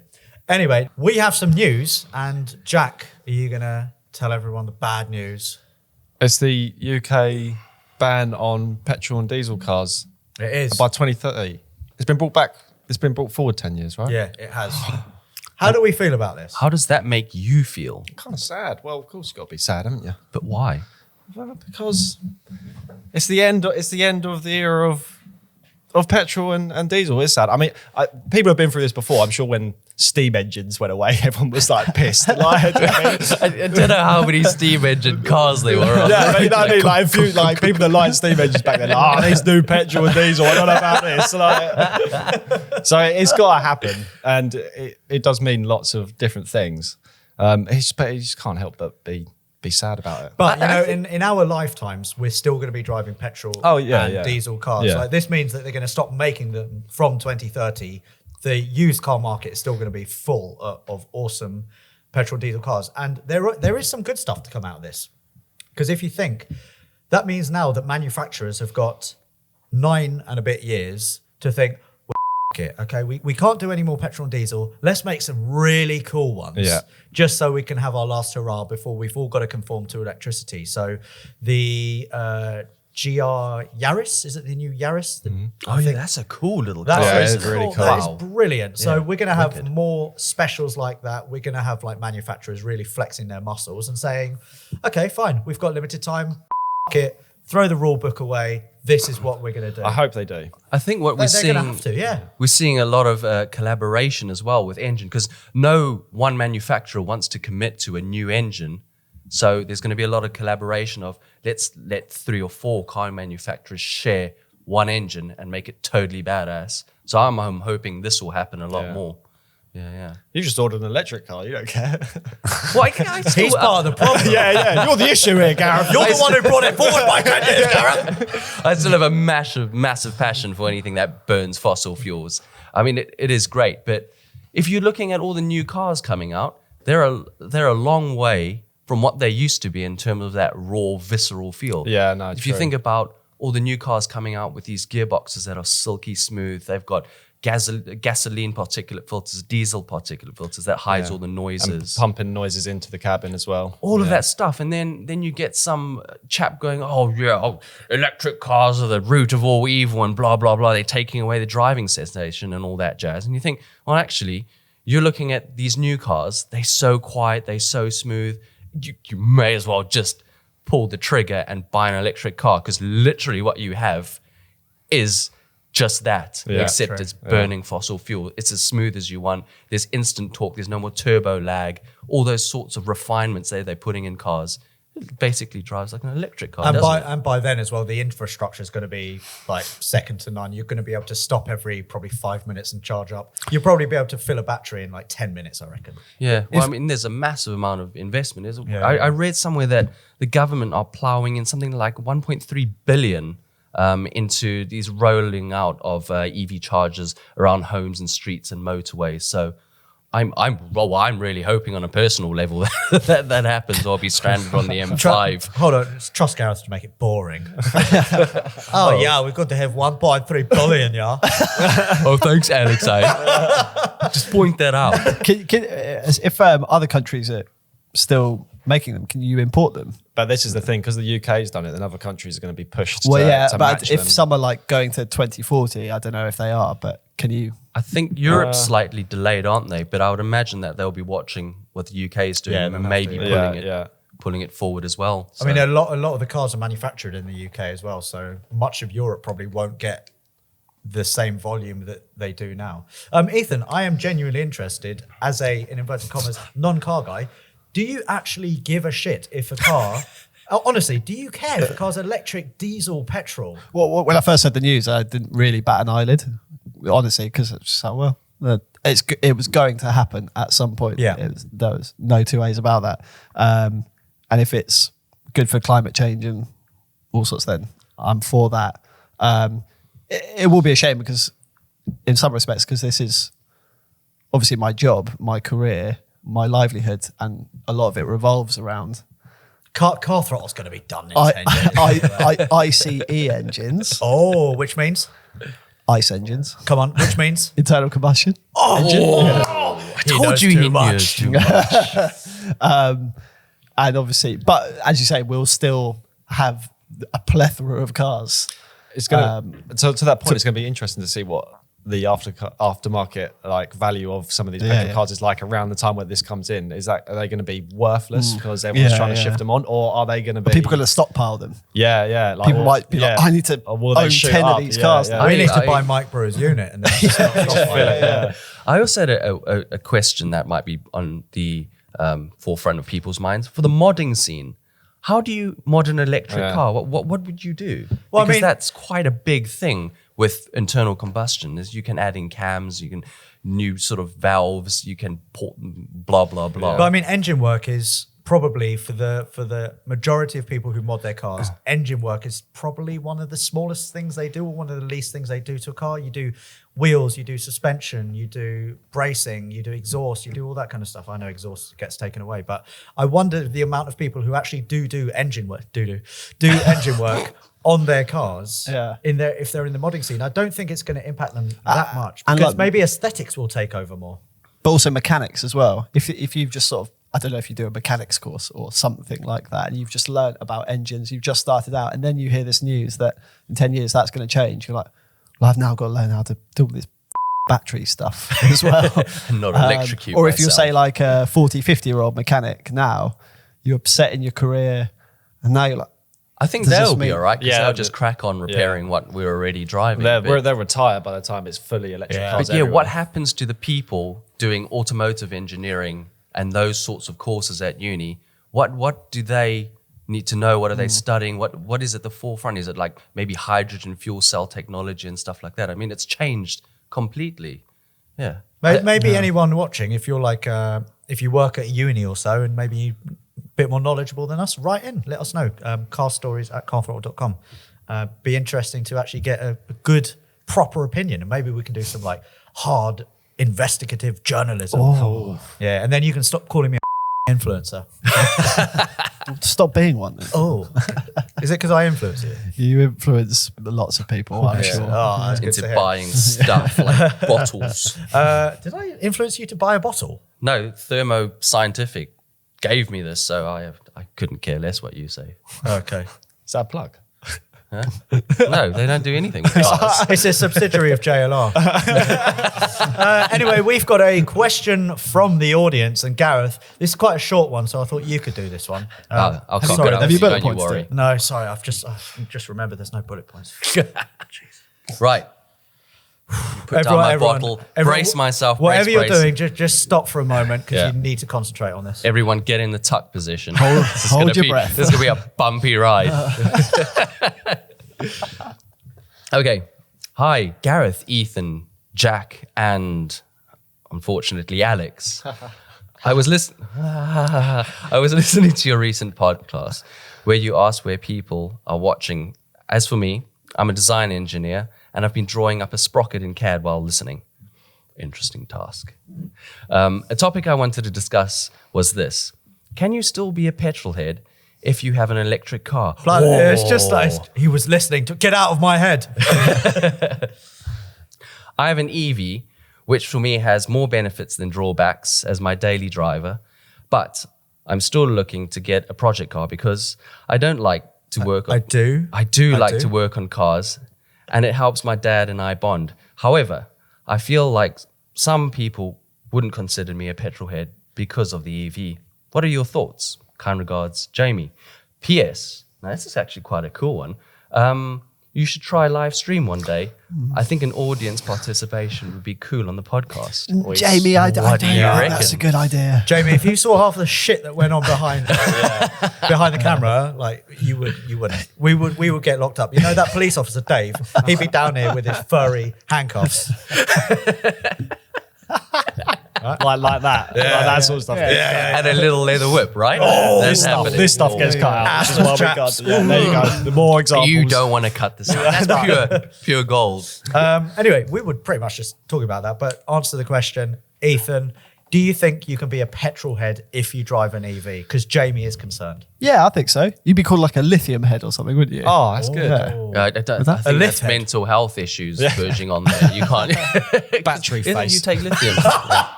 Anyway, we have some news, and Jack, are you going to tell everyone the bad news? It's the UK ban on petrol and diesel cars It is. by 2030. It's been brought back. It's been brought forward 10 years, right? Yeah, it has. How do we feel about this? How does that make you feel? Kind of sad. Well, of course you've got to be sad, haven't you? But why? Well, because it's the end. It's the end of the era of petrol and diesel. It's sad. I mean, people have been through this before. I'm sure when steam engines went away, everyone was like pissed. Like, do you know what I mean? I don't know how many steam engine cars they were on. Yeah, I mean, like, if you, like people that liked steam engines back then, like, these new petrol and diesel, I don't know about this. Like, so it's got to happen, and it does mean lots of different things. But you just can't help but be sad about it. But you know, in our lifetimes, we're still going to be driving petrol and diesel cars. Yeah. Like, this means that they're going to stop making them from 2030. The used car market is still going to be full of awesome petrol diesel cars, and there is some good stuff to come out of this. Because if you think, that means now that manufacturers have got 9 and a bit years to think, well, it, okay, we can't do any more petrol and diesel. Let's make some really cool ones, Yeah. just so we can have our last hurrah before we've all got to conform to electricity. So the GR Yaris, is it the new Yaris? Oh yeah, that's a cool little car. That's it's really cool. That Wow. is brilliant. So Yeah, we're going to have wicked. more specials like that. We're going to have like manufacturers really flexing their muscles and saying, okay, fine, we've got limited time, it, throw the rule book away. This is what we're going to do. I hope they do. I think what we're They're seeing, going to have to, yeah. we're seeing a lot of collaboration as well with engine, because no one manufacturer wants to commit to a new engine. So there's going to be a lot of collaboration of let's let 3 or 4 car manufacturers share one engine and make it totally badass. So I'm hoping this will happen a lot Yeah. more. Yeah. You just ordered an electric car. You don't care. Well, I still, He's part of the problem. yeah. You're the issue here, Gareth. You're the one who brought it forward by 10 years, Gareth. I still have a massive passion for anything that burns fossil fuels. I mean, it is great, but if you're looking at all the new cars coming out, they're a long way from what they used to be in terms of that raw, visceral feel. Yeah, no, If you true. think about all the new cars coming out with these gearboxes that are silky smooth, they've got gasoline particulate filters, diesel particulate filters that hides all the noises. And pumping noises into the cabin as well. All of that stuff. And then you get some chap going, electric cars are the root of all evil and blah, blah, blah. They're taking away the driving sensation and all that jazz. And you think, well, actually, you're looking at these new cars. They're so quiet. They're so smooth. You may as well just pull the trigger and buy an electric car, because literally what you have is just that, except it's burning fossil fuel. It's as smooth as you want. There's instant torque. There's no more turbo lag. All those sorts of refinements they're putting in cars. It basically drives like an electric car, and by then as well, the infrastructure is going to be like second to none. You're going to be able to stop every probably 5 minutes and charge up. You'll probably be able to fill a battery in like 10 minutes, I reckon. Yeah, well, I mean, there's a massive amount of investment. I read somewhere that the government are ploughing in something like 1.3 billion into these rolling out of EV chargers around homes and streets and motorways. So I'm really hoping on a personal level that happens, or I'll be stranded on the M5. Hold on, it's trust Gareth to make it boring. Yeah, we've got to have 1.3 billion, yeah. Oh, thanks, Alex. Just point that out. If other countries are still making them, can you import them? But this is the thing, because the UK's done it, then other countries are going to be pushed to but match if them. some are like going to 2040, I don't know if they are, but can you? I think Europe's slightly delayed, aren't they? But I would imagine that they'll be watching what the UK is doing and maybe pulling it forward as well. So. I mean, a lot of the cars are manufactured in the UK as well, so much of Europe probably won't get the same volume that they do now. Ethan, I am genuinely interested as in inverted commas, non-car guy. Do you actually give a shit if a car... honestly, do you care if a car's electric, diesel, petrol? Well, when I first heard the news, I didn't really bat an eyelid, honestly, because it's just like, well, it was going to happen at some point. Yeah. There was no two ways about that. And if it's good for climate change and all sorts, then I'm for that. It will be a shame because, in some respects, because this is obviously my job, my career, my livelihood, and a lot of it revolves around Car Throttle's going to be done in 10 years. ICE engines. Oh, which means? ICE engines. Come on, which means? Internal combustion. I told you he knew too much. And obviously, but as you say, we'll still have a plethora of cars. It's going to, to that point, it's going to be interesting to see what the aftermarket like value of some of these petrol cars is like around the time where this comes in. Are they going to be worthless because everyone's trying to shift them on, or are they going to be? People going to stockpile them? Yeah. Like, people might be like, I need to own 10 of these cars. Yeah. We need to buy Mike Brewer's unit and then just I also had a question that might be on the forefront of people's minds for the modding scene. How do you mod an electric car? What would you do? Well, because that's quite a big thing with internal combustion. Is you can add in cams, you can new sort of valves, you can port blah blah blah. Yeah. But I mean, engine work is probably for the majority of people who mod their cars, engine work is probably one of the smallest things they do, or one of the least things they do to a car. You do wheels, you do suspension, you do bracing, you do exhaust, you do all that kind of stuff. I know exhaust gets taken away, but I wonder the amount of people who actually do engine work, do engine work on their cars if they're in the modding scene. I don't think it's going to impact them that much, because maybe aesthetics will take over more. But also mechanics as well. If you've just sort of, I don't know if you do a mechanics course or something like that, and you've just learned about engines, you've just started out, and then you hear this news that in 10 years that's going to change. You're like, well, I've now got to learn how to do all this battery stuff as well. And not electrocute Or if you're, say, like a 40, 50-year-old mechanic now, you're set in your career, and now you're like, I think they'll be all right, because they'll just crack on repairing what we're already driving. They'll retire by the time it's fully electric cars. But what happens to the people doing automotive engineering and those sorts of courses at uni? What do they need to know? What are they studying? What is at the forefront? Is it like maybe hydrogen fuel cell technology and stuff like that? I mean, it's changed completely. Yeah. Maybe anyone watching, if you're like, if you work at uni or so, and maybe you're a bit more knowledgeable than us, write in, let us know. carstories@carthrottle.com. Be interesting to actually get a good, proper opinion, and maybe we can do some like hard investigative journalism. Yeah, and then you can stop calling me a influencer. stop being one then. Is it because I influence you? You influence lots of people, I'm sure. Oh, that's good Into to hear. buying stuff like bottles. Did I influence you to buy a bottle? No, Thermo Scientific gave me this, so I couldn't care less what you say. Okay. Is that a plug? No, they don't do anything with cars. It's a subsidiary of JLR. Anyway, we've got a question from the audience. And Gareth, this is quite a short one, so I thought you could do this one. I'll have cock you- it up. have you for bullet don't points worry. No, sorry, I've just remembered there's no bullet points. Right. Put down my bottle, brace myself, Whatever you're brace. doing, just stop for a moment because Yeah. you need to concentrate on this. Everyone get in the tuck position. Hold your breath. This is going to be a bumpy ride. Okay. Hi, Gareth, Ethan, Jack, and unfortunately Alex. I was listening to your recent podcast where you asked where people are watching. As for me, I'm a design engineer and I've been drawing up a sprocket in CAD while listening. Interesting task. A topic I wanted to discuss was this. Can you still be a petrol head if you have an electric car? It's just like he was listening to get out of my head. I have an EV, which for me has more benefits than drawbacks as my daily driver, but I'm still looking to get a project car because I don't like to work on... I do to work on cars, and it helps my dad and I bond. However, I feel like some people wouldn't consider me a petrol head because of the EV. What are your thoughts? Kind regards, Jamie. P.S. Now, this is actually quite a cool one. You should try live stream one day. I think an audience participation would be cool on the podcast. Jamie, I What do you reckon? that's a good idea. Jamie, if you saw half the shit that went on behind the camera, like you wouldn't. We would get locked up. You know that police officer Dave? He'd be down here with his furry handcuffs. Like that. Like that sort of stuff. And a little leather whip, right? This stuff gets cut out. This is why we got. Yeah, there you go. The more examples. You don't want to cut this out. That's pure gold. Anyway, we would pretty much just talk about that, but answer the question, Ethan. Do you think you can be a petrol head if you drive an EV? Because Jamie is concerned. Yeah, I think so. You'd be called like a lithium head or something, wouldn't you? Oh, that's good. I think that's lift head. mental health issues verging on there. You can't. Battery Isn't face. you take lithium?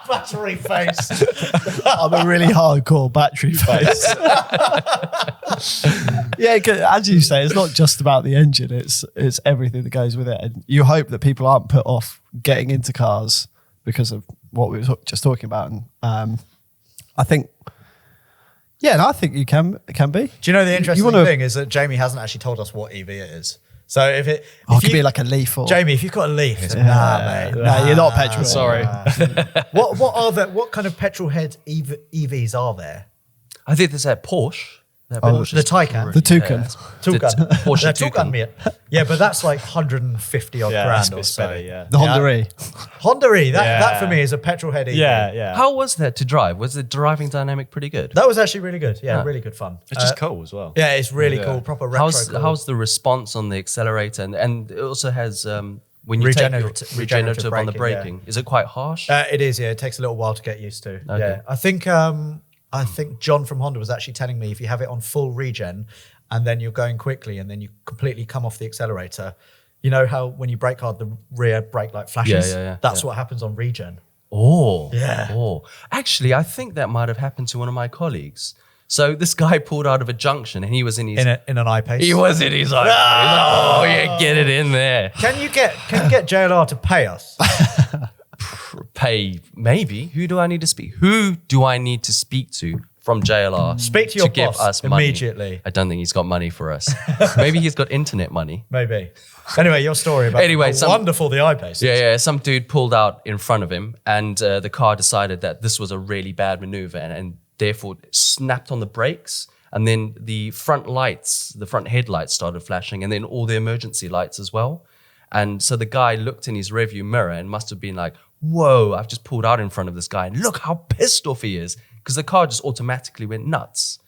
Battery face. I'm a really hardcore battery face. Yeah, 'cause as you say, it's not just about the engine; it's everything that goes with it. And you hope that people aren't put off getting into cars because of what we were just talking about. And I think, I think you can be. Do you know the interesting wanna- thing is that Jamie hasn't actually told us what EV it is. So if It you could be like a Leaf or Jamie, if you've got a Leaf, nah, mate. No, you're not petrol. Sorry. What kind of petrol head EVs are there? I think there's that Porsche. That Porsche the is Taycan. pretty- The Toucan. Toucan. Porsche The Toucan, Toucan. mate. Yeah, but that's like 150 odd grand or so. Yeah. The Honda E. Honda E, that Yeah. for me is a petrol head EV. Yeah. How was that to drive? Was the driving dynamic pretty good? That was actually really good. Yeah, really good fun. It's just cool as well. Yeah, it's really Yeah. cool. Proper retro. How's the response on the accelerator? And it also has when you Regenerative take regenerative on the braking, braking. Is it quite harsh? It is, yeah. It takes a little while to get used to. Okay. Yeah, I think John from Honda was actually telling me if you have it on full regen and then you're going quickly and then you completely come off the accelerator, you know how when you brake hard the rear brake light flashes? Yeah. That's what happens on regen. Oh, Yeah. Oh, actually, I think that might have happened to one of my colleagues. So this guy pulled out of a junction and he was in his. In an I-Pace. He was in his own. Oh yeah, get it in there. Can you get JLR to pay us? Pay maybe. Who do I need to speak? Who do I need to speak to from JLR? Speak to your give boss us money? immediately. I don't think he's got money for us. Maybe he's got internet money. Maybe. Anyway, your story about Anyway, how wonderful the I-Pace is. Yeah. Some dude pulled out in front of him, and the car decided that this was a really bad maneuver, and therefore snapped on the brakes. And then the front headlights started flashing, and then all the emergency lights as well. And so the guy looked in his rearview mirror and must have been like, "Whoa! I've just pulled out in front of this guy, and look how pissed off he is," because the car just automatically went nuts.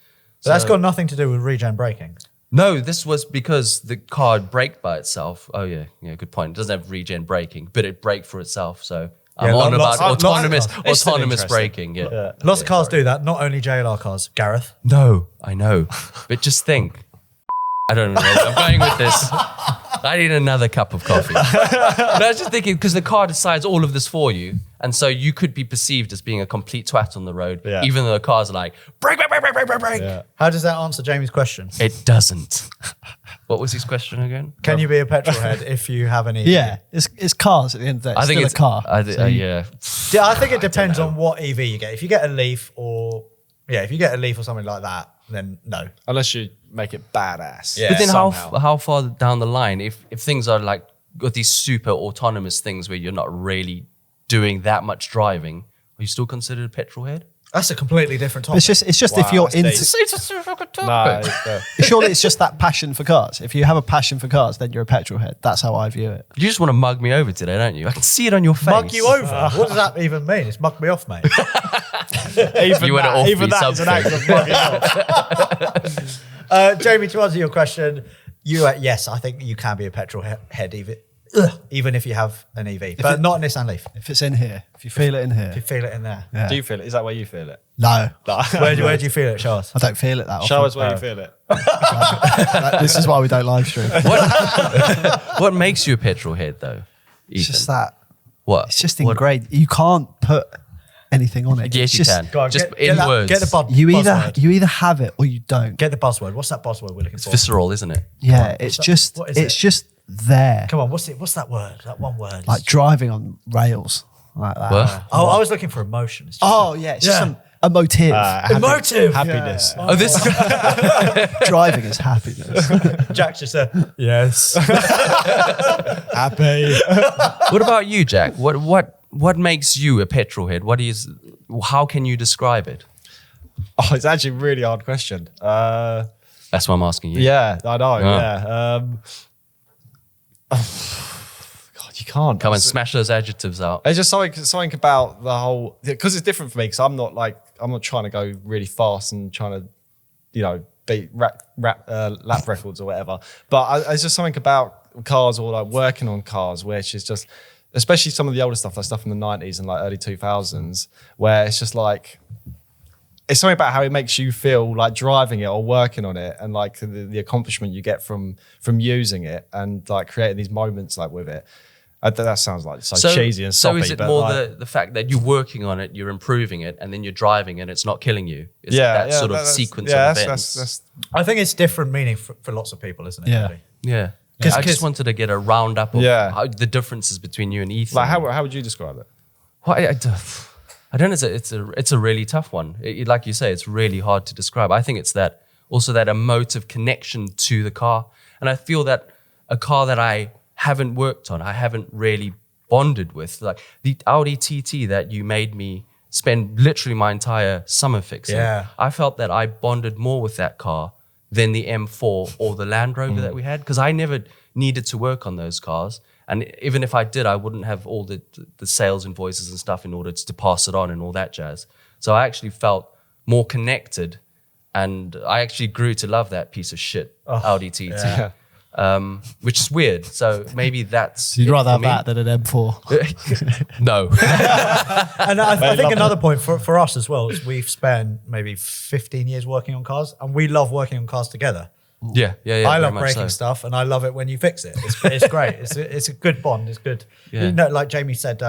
But that's got nothing to do with regen braking. No, this was because the car braked by itself. Oh yeah, good point. It doesn't have regen braking, but it braked for itself. So I'm on about autonomous interesting. braking. Yeah. Lots of cars do that, not only JLR cars. Gareth. No, I know, but just think. I don't know where I'm going with this. I need another cup of coffee. But I was just thinking, because the car decides all of this for you, and so you could be perceived as being a complete twat on the road, even though the car's like, brake, brake, brake, brake, brake, brake, brake. Yeah. How does that answer Jamie's question? It doesn't. What was his question again? Can you be a petrol head if you have any? Yeah, it's cars at the end of the day. I think still it's a car. yeah. Yeah, I think it depends on what EV you get. If you get a Leaf or something like that, then no. Unless you make it badass. Yeah. But then somehow. how far down the line, if things are like got these super autonomous things where you're not really doing that much driving, are you still considered a petrol head? That's a completely different topic. It's just if you're that's into. deep. It's a fucking No, topic. Surely it's just that passion for cars. If you have a passion for cars, then you're a petrol head. That's how I view it. You just want to mug me over today, don't you? I can see it on your face. Mug you over? What does that even mean? It's mug me off, mate. even You want to offer even me that is an something. act of mugging off. Jamie, to answer your question, yes, I think you can be a petrol head even if you have an EV, but not a Nissan Leaf. If it's in here, if you feel it in If here. you feel it in there. Yeah. Do you feel it? Is that where you feel it? No, Where do you feel it, Charles? I don't feel it that often. Show us where you feel it. This is why we don't live stream. What makes you a petrol head, though? It's Ethan? just that. What? It's just What- ingrained. You can't put anything on it. Yes, It's you just, can. Go on, Just get in that- words. Get the buzzword. You either have it or you don't. Get the buzzword. What's that buzzword we're looking for? Visceral, isn't it? Yeah, it's that- just what is it's it? just there. Come on, what's that word? That one word. Like driving on rails like that. What? Oh, I was looking for emotion. It's just Oh yeah, it's just Yeah. a motive. emotive. Happiness. Oh, this. Driving is happiness. Jack's just said, yes. Happy. What about you, Jack? What makes you a petrol head? How can you describe it? Oh, it's actually a really hard question. That's why I'm asking you. Yeah, I know. Yeah. Yeah. God, you can't. Come and smash those adjectives out. It's just something about the whole, because it's different for me. Because I'm not trying to go really fast and trying to, beat lap records or whatever. But it's just something about cars or like working on cars, which is just, especially some of the older stuff, like stuff from the 90s and like early 2000s, where it's just like, it's something about how it makes you feel like driving it or working on it, and like the accomplishment you get from using it and like creating these moments like with it. That sounds like so cheesy and soppy. So is it but more like, the fact that you're working on it, you're improving it, and then you're driving and it's not killing you? Is yeah, that yeah, sort of that's- sequence yeah, of that's- events? that's- I think it's different meaning for lots of people, isn't it? Yeah. really? Yeah. 'Cause- I just wanted to get a roundup of Yeah. how, the differences between you and Ethan. like how would you describe it? Well, I don't know. It's a really tough one. Like you say, it's really hard to describe. I think it's that emotive connection to the car. And I feel that a car that I haven't worked on, I haven't really bonded with, like the Audi TT that you made me spend literally my entire summer fixing. Yeah. I felt that I bonded more with that car than the M4 or the Land Rover that we had, because I never needed to work on those cars. And even if I did, I wouldn't have all the sales invoices and stuff in order to pass it on and all that jazz. So I actually felt more connected, and I actually grew to love that piece of shit Audi TT, which is weird. So maybe that's You'd it rather for have me. that than an M4. No. And I think another point for us as well is we've spent maybe 15 years working on cars, and we love working on cars together. Yeah. I very love much breaking so. stuff, and I love it when you fix it. It's great. It's a good bond. It's good. Yeah. Like Jamie said,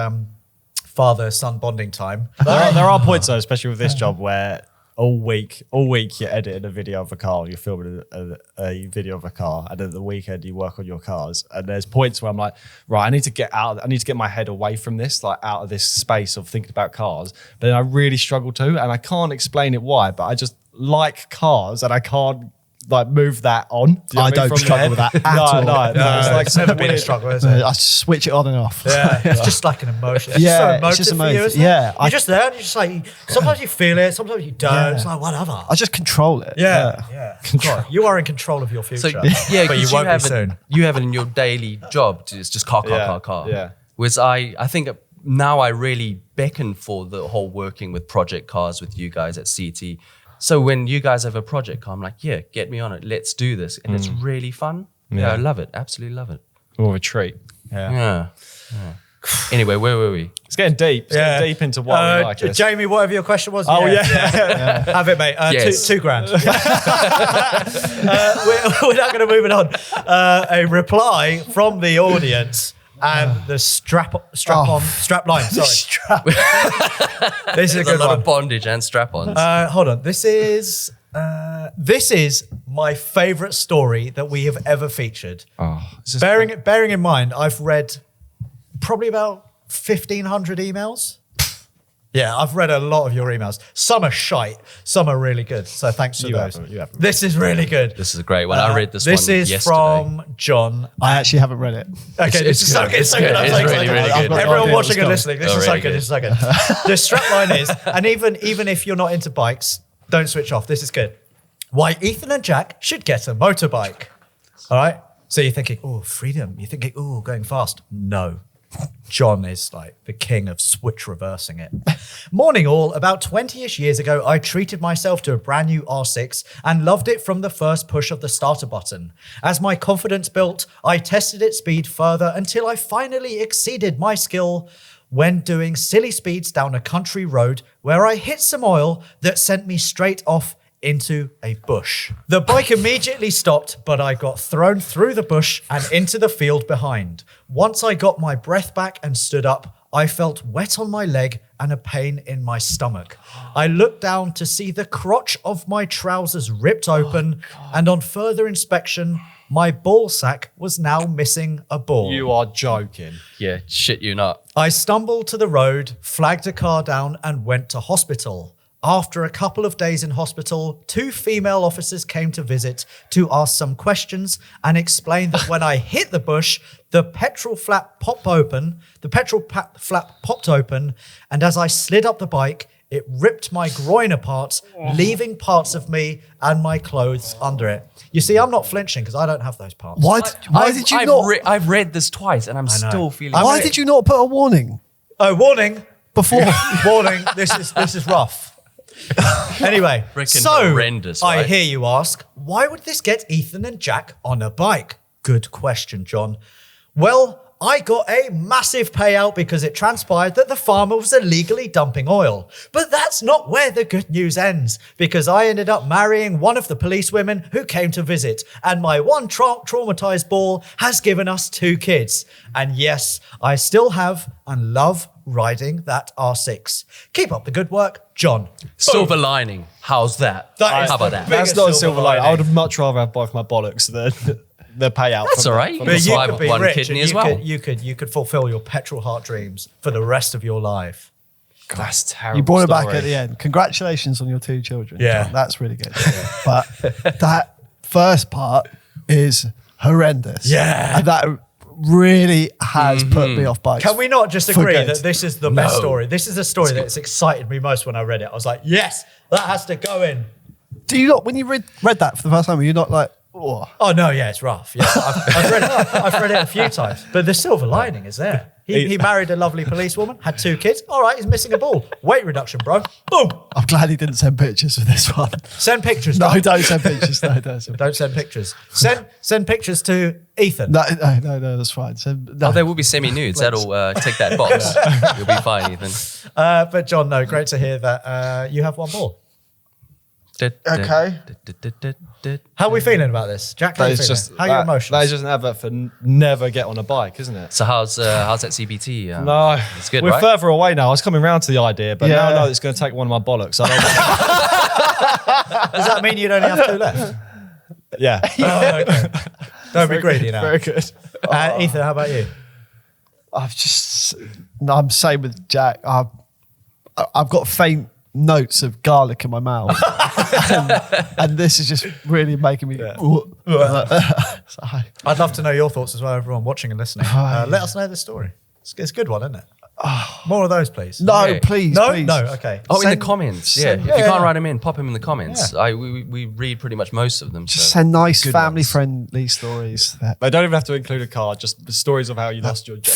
father-son bonding time. There are points though, especially with this job, where all week you're editing a video of a car, you're filming a video of a car, and at the weekend you work on your cars. And there's points where I'm like, right, I need to get my head away from this, like out of this space of thinking about cars. But then I really struggle to, and I can't explain it why, but I just like cars and I can't like move that on. Do you know what I mean, don't from the struggle head? with that at no, all. No, it's like it's never some been a weird- struggle, is it? I switch it on and off. Yeah, it's just like an emotion. It's Yeah, so it's just emotive for you, emotive. isn't it? Yeah, You're just there, and you're just like, sometimes you feel it, sometimes you don't. Yeah. It's like, whatever. I just control it. Yeah. God, you are in control of your So future. yeah, but you 'cause won't be have soon. You have it in your daily job. It's just car. Yeah. Whereas I think now I really beckon for the whole working with project cars with you guys at CT. So when you guys have a project car, I'm like, yeah, get me on it. Let's do this. And it's really fun. Yeah, I love it. Absolutely love it. More of a treat. Yeah. Yeah. Anyway, where were we? It's getting deep. It's getting deep into why we like this. Jamie, whatever your question was. Oh, yeah. Have it, mate. Yes. $2,000. We're not going to move it on. A reply from the audience and the strap line. Sorry. This is a good lot one. of bondage and strap-ons. Hold on. This is my favorite story that we have ever featured. Bearing in mind, I've read probably about 1,500 emails. Yeah, I've read a lot of your emails. Some are shite, some are really good. So thanks for those. You haven't. This is really good. This is a great one. I read this one This is yesterday. from John. I actually haven't read it. Okay, this is so good. It's so good. I'm so It's really, excited. really good. Everyone watching and listening, this is so really good. This is so good. The strapline is, and even if you're not into bikes, don't switch off. This is good. Why Ethan and Jack should get a motorbike. All right. So you're thinking, oh, freedom. You're thinking, oh, going fast. No. John is like the king of switch reversing it. Morning all, about 20-ish years ago, I treated myself to a brand new R6 and loved it from the first push of the starter button. As my confidence built, I tested its speed further until I finally exceeded my skill when doing silly speeds down a country road where I hit some oil that sent me straight off into a bush. The bike immediately stopped, but I got thrown through the bush and into the field behind. Once I got my breath back and stood up, I felt wet on my leg and a pain in my stomach. I looked down to see the crotch of my trousers ripped open, and on further inspection, my ball sack was now missing a ball. You are joking. Yeah, shit you not. I stumbled to the road, flagged a car down, and went to hospital. After a couple of days in hospital, 2 female officers came to visit to ask some questions and explain that when I hit the bush, the petrol flap popped open, and as I slid up the bike, it ripped my groin apart, leaving parts of me and my clothes under it. You see, I'm not flinching because I don't have those parts. Why did you not? I've read this twice and I'm still feeling. Why did you not put a warning Oh, warning. before? Warning, this is rough. Anyway, Freaking so horrendous, I right? hear you ask, why would this get Ethan and Jack on a bike? Good question, John. Well, I got a massive payout because it transpired that the farmer was illegally dumping oil. But that's not where the good news ends, because I ended up marrying one of the police women who came to visit, and my one traumatized ball has given us 2 kids. And yes, I still have and love riding that R6. Keep up the good work, John. Silver lining. How's that? That is How about the that? biggest That's not a silver silver lining. I lining. would much rather have both my bollocks than the payout. That's all right. from But the you You I could have be one rich kidney and as well. You could fulfill your petrol heart dreams for the rest of your life. That's terrible. You brought it back story. at the end. Congratulations on your 2 children. Yeah. John. That's really good. But that first part is horrendous. Yeah. And that really has put me off bikes. Can we not just For agree good. that this is the best story? This is the story that's excited me most when I read it. I was like, yes, that has to go in. Do you not, when you read that for the first time, were you not like, oh, Oh no, yeah, it's rough. Yeah, I've read it a few times, but the silver lining is there. He married a lovely policewoman, had 2 kids. All right, he's missing a ball. Weight reduction, bro. Boom. I'm glad he didn't send pictures for this one. Send pictures. No, Dom. don't send pictures. No, don't send Don't send pictures. Send pictures to Ethan. No, that's fine. So, no. Oh, there will be semi-nudes. That'll tick that box. You'll be fine, Ethan. But John, no, great to hear that you have 1 ball. Okay. How are we feeling about this, Jack? How That you is feeling? just How are your that emotions? is just an advert for never get on a bike, isn't it? So how's that CBT? No, It's good, We're right? further away now. I was coming round to the idea, but now I Yeah. know it's going to take one of my bollocks. I don't Does that mean you'd only have 2 left? yeah. Oh, okay. Don't be greedy now. Very good. Ethan, how about you? I'm same with Jack. I've got faint notes of garlic in my mouth, and this is just really making me. So, I'd love to know your thoughts as well, everyone watching and listening. Let us know the story. It's a good one, isn't it? More of those, please. no, Yeah. please, No? please. No, okay. Oh, in Send- the comments. Yeah. send- If yeah, you can't yeah. write them in, pop them in the comments. Yeah. We read pretty much most of them. Just so. send nice Good family ones. friendly stories. That They don't even have to include a card, just the stories of how you lost your job.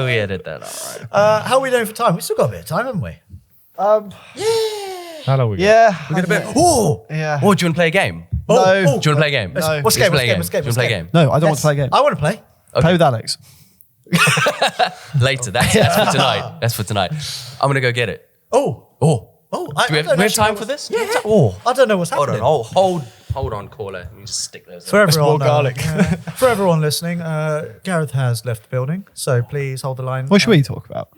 We edit that. All right. How are we doing for time? We've still got a bit of time, haven't we? How long we got? yeah, We're gonna be. Oh, yeah. Oh, do you want to play a game? No. Do you want to play a game? No. What's game? Let's play a What's game. game? Do you want to play a game? No, I don't want to play a game. I want to play. Play with Alex. Later. That's for tonight. That's for tonight. I'm going to go get it. Oh. Oh. Oh. Do we have time for this? Yeah. Oh. I don't know what's Hold happening. on. Hold on, caller. Let me just stick those For in. everyone, more garlic. For everyone listening, Gareth has left the building, so please hold the line. What should we talk about?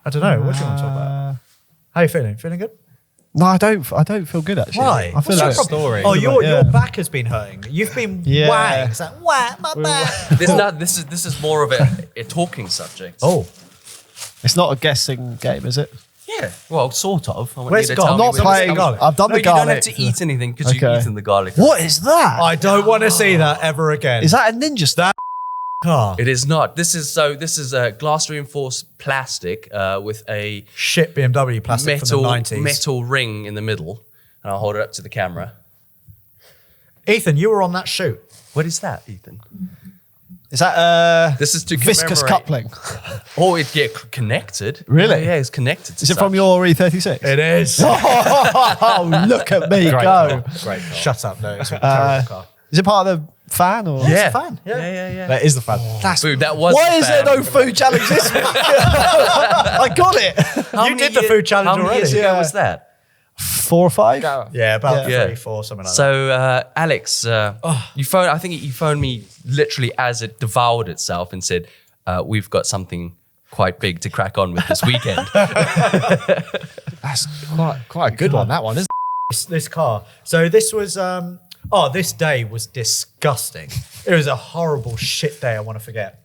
I don't know. What do you want to talk about? How are you feeling? Feeling good? No, I don't feel good actually. Why? I feel What's your like problem? story. Oh, your Yeah. back has been hurting. You've been whang. It's like whang my back. This is more of a talking subject. Oh, it's not a guessing game, is it? Yeah. Well, sort of. I want Where's you to garlic? tell me I'm not whether playing it's- garlic. I've done No, the garlic. you don't have to eat anything because you've Okay. eaten the garlic. What is that? I don't want to see that ever again. Is that a ninja star? car? It is not. This is a glass reinforced plastic with a Shit BMW plastic from the 90s. metal ring in the middle, and I'll hold it up to the camera. Ethan, you were on that shoot. What is that, Ethan? Is that This is to viscous commemorate- coupling? Oh, connected. Really? Yeah, it's connected. Is it from your E36? It is. Oh, look at me go! Great car. Shut up. No, it's a terrible car. Is it part of the fan or? Yeah. It's a fan. Yeah. Yeah. That is the fan. Food, that was Why the is there fan. no food challenge this week? I got it. How You many did the year- food challenge how many already. years ago Yeah. was that? 4 or 5? Yeah, about Yeah. 3, 4, something like that. So, Alex, you phoned. I think you phoned me literally as it devoured itself and said, "We've got something quite big to crack on with this weekend." That's quite a good one. That one, isn't This car. So this was, this day was disgusting. It was a horrible shit day I want to forget.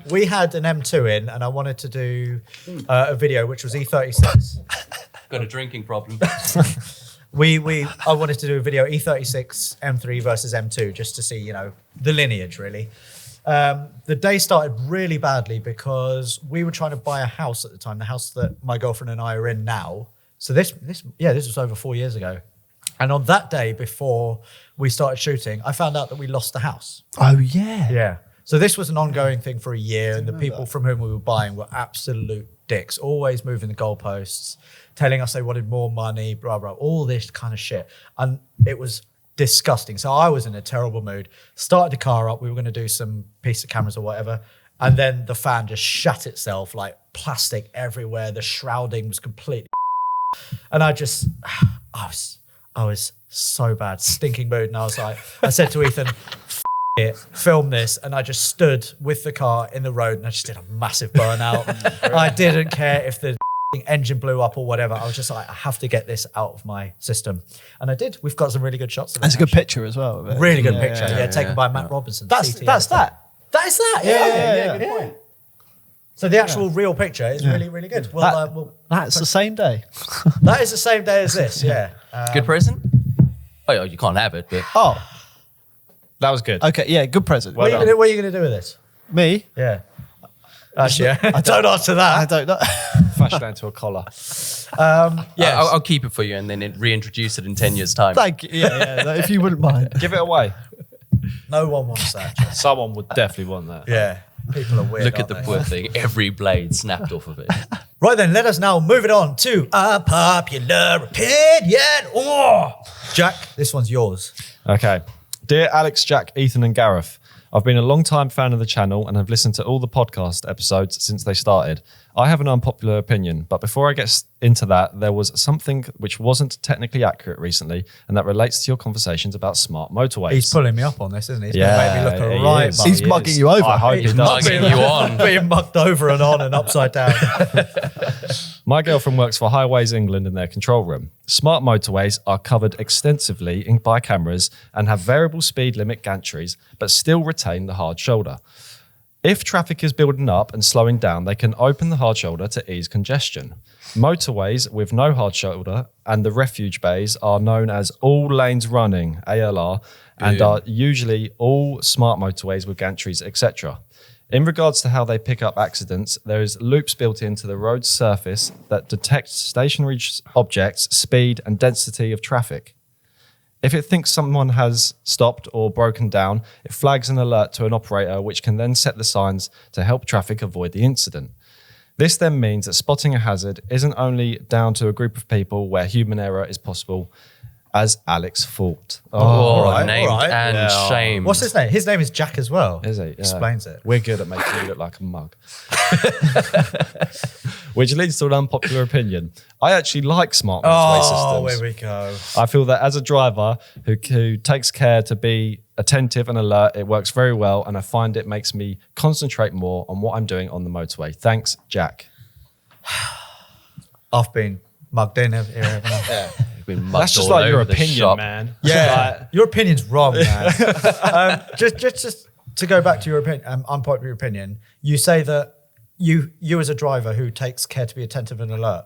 We had an M2 in and I wanted to do a video which was E36. Got a drinking problem. I wanted to do a video E36 M3 versus M2 just to see, the lineage really. The day started really badly because we were trying to buy a house at the time, the house that my girlfriend and I are in now. So this was over 4 years ago. And on that day before we started shooting, I found out that we lost the house. Oh yeah. Yeah. So this was an ongoing thing for a year, and the people from whom we were buying were absolute dicks, always moving the goalposts, telling us they wanted more money, blah, blah, all this kind of shit. And it was disgusting. So I was in a terrible mood, started the car up, we were going to do some piece of cameras or whatever, and then the fan just shut itself, like plastic everywhere, the shrouding was completely and I was so bad, stinking mood, and I said to Ethan, it, film this, and I just stood with the car in the road and I just did a massive burnout. I didn't care if the engine blew up or whatever. I was just like, I have to get this out of my system, and I did. We've got some really good shots of it. That's a good actually. picture as well. Of it. Really good Yeah, picture. yeah, Yeah, taken by Matt Robinson. That's CTO. that. That is that. Yeah. Good point. So the actual real picture is really, really good. Well, That's the same day. that is the same day as this. Yeah. Good present? Oh, you can't have it, but Oh, That was good. okay. Yeah, good present. What are you gonna do with this? Me? Yeah. Actually, I don't answer I that. don't know. Fashion down to a collar. Yeah. I'll keep it for you and then reintroduce it in 10 years' time. Thank you. Yeah, if you wouldn't mind. Give it away. No one wants that. Someone would definitely want that. Yeah. People are weird. Look at the aren't poor they? thing. Every blade snapped off of it. Right then, let us now move it on to a popular opinion. Oh, Jack, this one's yours. Okay. Dear Alex, Jack, Ethan, and Gareth, I've been a long-time fan of the channel and have listened to all the podcast episodes since they started. I have an unpopular opinion, but before I get into that, there was something which wasn't technically accurate recently, and that relates to your conversations about smart motorways. He's pulling me up on this, isn't he? He's Yeah, gonna make me look he a right is. mug. He's He mugging is. you over. I hope he He's does. mugging you on. Being mugged over and on and upside down. My girlfriend works for Highways England in their control room. Smart motorways are covered extensively by cameras and have variable speed limit gantries, but still retain the hard shoulder. If traffic is building up and slowing down, they can open the hard shoulder to ease congestion. Motorways with no hard shoulder and the refuge bays are known as all lanes running, ALR, and are usually all smart motorways with gantries, etc. In regards to how they pick up accidents, there is loops built into the road surface that detect stationary objects, speed, and density of traffic. If it thinks someone has stopped or broken down, it flags an alert to an operator, which can then set the signs to help traffic avoid the incident. This then means that spotting a hazard isn't only down to a group of people where human error is possible, as Alex Fault. Oh, right, named all right. and Yeah. shamed. What's his name? His name is Jack as well. Is he? Yeah. Explains it. We're good at making you look like a mug. Which leads to an unpopular opinion. I actually like smart motorway systems. Here we go. I feel that as a driver who takes care to be attentive and alert, it works very well, and I find it makes me concentrate more on what I'm doing on the motorway. Thanks, Jack. I've been mugged in here. haven't I? Been mugged That's just all like your over the opinion, shop. man. Yeah, your opinion's wrong, man. Just to go back to your unpopular opinion, you say that you as a driver who takes care to be attentive and alert,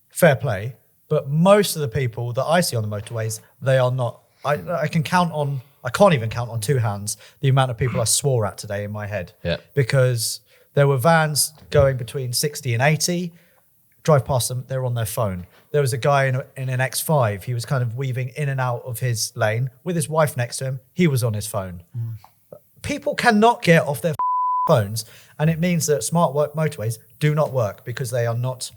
fair play. But most of the people that I see on the motorways, they are not. I can't even count on two hands the amount of people I swore at today in my head. Yeah. Because there were vans going between 60 and 80. Drive past them, they're on their phone. There was a guy in an X5. He was kind of weaving in and out of his lane with his wife next to him. He was on his phone. People cannot get off their phones, and it means that smart motorways do not work because they are not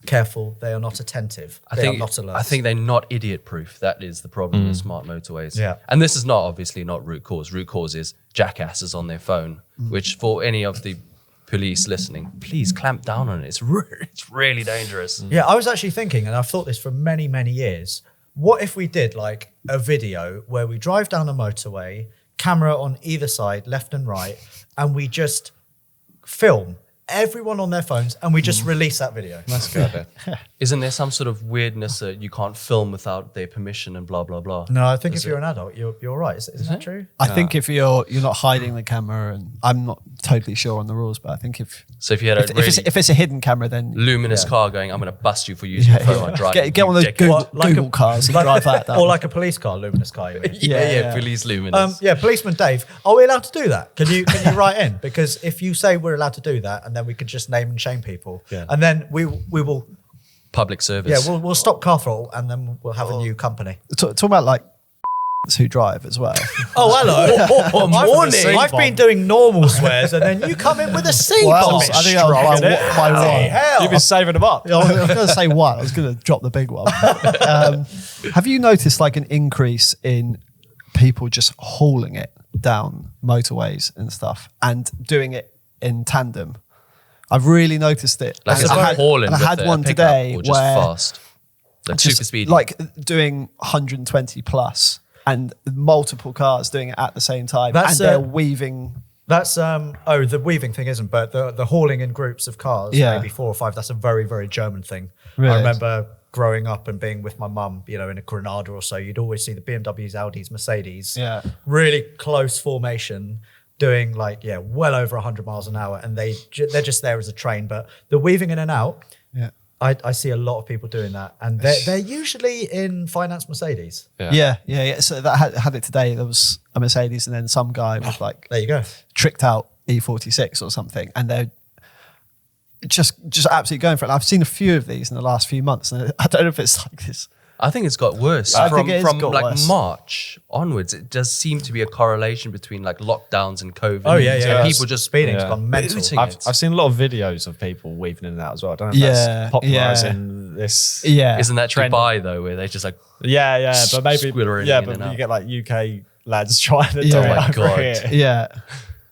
careful. They are not attentive. They are not alert. I think they're not idiot proof. That is the problem with smart motorways. Yeah. And this is obviously not root cause. Root cause is jackasses on their phone, which for any of the police listening, please clamp down on it. It's really dangerous. Yeah, I was actually thinking, and I've thought this for many, many years. What if we did like a video where we drive down a motorway, camera on either side, left and right, and we just film everyone on their phones and we just release that video? That's good. Isn't there some sort of weirdness that you can't film without their permission and blah, blah, blah? No, I think if you're an adult, you're right. Isn't that true? I think if you're not hiding the camera, and I'm not totally sure on the rules, but I think if So if you had a really it's a hidden camera, then luminous car going, I'm going to bust you for using your phone while driving. get one of those you dickhead. Google cars and drive that down. Or like a police car, luminous car, you mean? Yeah, police luminous. Yeah, policeman Dave, are we allowed to do that? Can you write in? Because if you say we're allowed to do that, and then we could just name and shame people, and then we will, Public service. we'll stop Car Throttle, and then we'll have a new company. Talk about like who drive as well. Oh, hello. Morning. I've been doing normal swears, and then you come in with a C-bomb. Well, I think that was my one. Hell. You've been saving them up. I was going to say one. I was going to drop the big one. Have you noticed like an increase in people just hauling it down motorways and stuff and doing it in tandem? I've really noticed it. Like And it's I hauling and I with had a one pickup today or just where fast. Like just, super speedy. like doing 120 plus and multiple cars doing it at the same time. That's, and they're weaving. That's the weaving thing isn't, but the hauling in groups of cars, Yeah. maybe 4 or 5. That's a very, very German thing. Really? I remember growing up and being with my mum, in a Granada or so. You'd always see the BMWs, Audis, Mercedes, Yeah. really close formation, doing well over 100 miles an hour, and they're just there as a train. But the weaving in and out, Yeah. I see a lot of people doing that, and they're usually in finance Mercedes. Yeah. So that had it today. There was a Mercedes and then some guy with like There you go. tricked out E46 or something, and they're just absolutely going for it. And I've seen a few of these in the last few months, and I don't know if it's like this. I think it's got worse. I from think it has from got like worse. March onwards, it does seem to be a correlation between like lockdowns and COVID. Oh yeah. So people just speeding's Yeah. gone mental. Booting I've it. seen a lot of videos of people weaving in and out as well. I don't know if Yeah, that's popularising this. Yeah. Isn't that Trend. Dubai though, where they just like Yeah, but maybe Squittering in but and you out. get like UK lads trying to do Yeah. it Oh my over God. here. Yeah.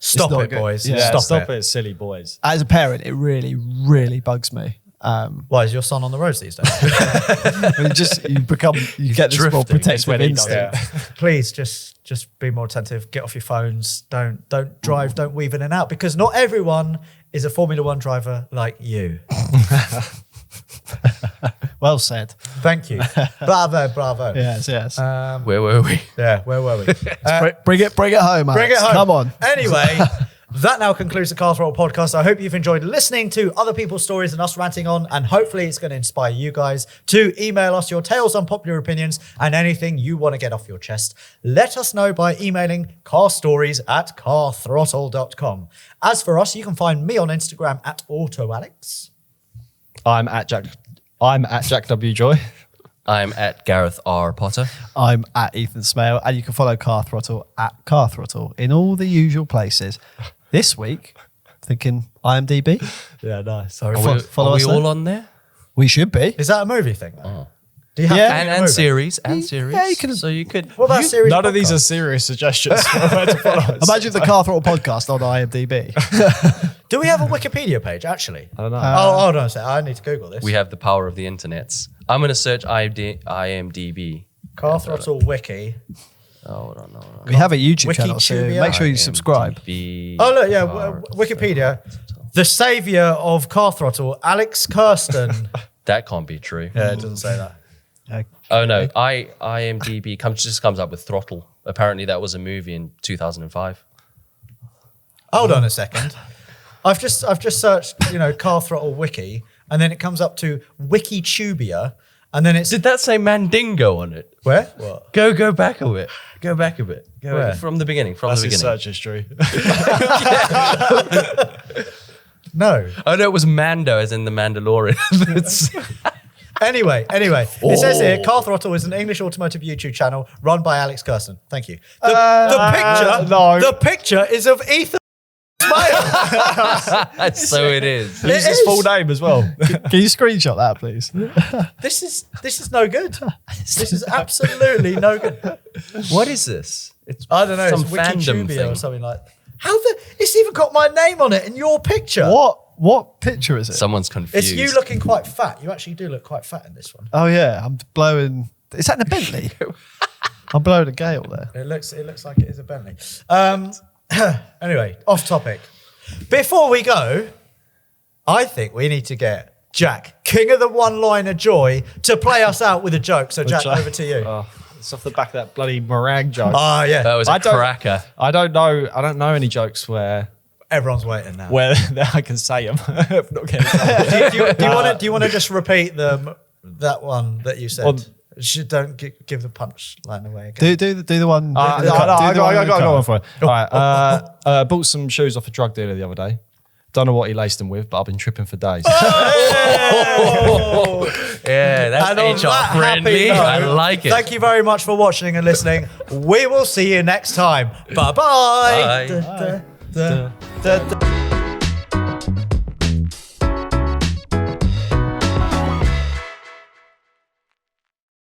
Stop not it, good. boys. Yeah. Stop it, silly boys. As a parent, it really, really bugs me. Why is your son on the roads these days? I mean, you get this more drifting. protective when he does instinct. Please just be more attentive. Get off your phones. Don't drive. Don't weave in and out, because not everyone is a Formula One driver like you. Well said. Thank you. Bravo. Yes. where were we? Yeah. Where were we? Bring it home, Alex. Bring it home. Come on. Anyway, that now concludes the Car Throttle podcast. I hope you've enjoyed listening to other people's stories and us ranting on, and hopefully it's going to inspire you guys to email us your tales, unpopular opinions, and anything you want to get off your chest. Let us know by emailing carstories@carthrottle.com. As for us, you can find me on Instagram at AutoAlex. I'm at Jack W Joy. I'm at Gareth R. Potter. I'm at Ethan Smale, and you can follow Car Throttle at Car Throttle in all the usual places. This week, thinking IMDb. Yeah, nice. Follow Are we us there. all on there? We should be. Is that a movie thing? Oh. Do you have Yeah. to be in a And movie? series. And series. Yeah, you can- So you could. What about series? None of these podcast? are serious suggestions for where to follow us. Imagine the Car Throttle podcast on IMDb. Do we have a Wikipedia page, actually? I don't know. Oh, hold on a sec. I need to Google this. We have the power of the internets. I'm going to search IMDb. Car Throttle Wiki. Oh, hold on, hold on. We have a YouTube channel, so Wikitubia. make sure you subscribe. IMDb. Oh, look, yeah, Car Wikipedia. Throttle. The savior of Car Throttle, Alex Kirsten. That can't be true. Yeah, it doesn't say that. Oh no, IMDb just comes up with Throttle. Apparently, that was a movie in 2005. Hold on a second. I've just searched, Car Throttle Wiki, and then it comes up to Wikitubia, and then it's Did that say Mandingo on it? where? What? Go back a bit. Go back a bit. Where? From the beginning. From That's the his beginning. search history. No. Oh no, it was Mando, as in the Mandalorian. Anyway, it says here, Car Throttle is an English automotive YouTube channel run by Alex Kirsten. Thank you. The picture is of Ethan Smile. So it is. Use his full name as well. Can you screenshot that, please? This is no good. This is absolutely no good. What is this? It's I don't know. some It's fandom Wikitubia thing. or something like. It's even got my name on it and your picture. What picture is it? Someone's confused. It's you looking quite fat. You actually do look quite fat in this one. Oh yeah, I'm blowing. Is that in a Bentley? I'm blowing a gale there. It looks like it is a Bentley. Anyway, off topic. Before we go, I think we need to get Jack, king of the one-liner joy, to play us out with a joke. So Jack, over to you. Oh, it's off the back of that bloody meringue joke. Oh yeah, That was a cracker. I don't know any jokes where everyone's waiting now. I can say them. Not getting Do you want to just repeat that one that you said? Well, Don't give the punchline away again. Do the one. I got one for it. All right. Bought some shoes off a drug dealer the other day. Don't know what he laced them with, but I've been tripping for days. Yeah, that's And on HR that friendly. happy I note, like it. Thank you very much for watching and listening. We will see you next time. Bye-bye. Bye.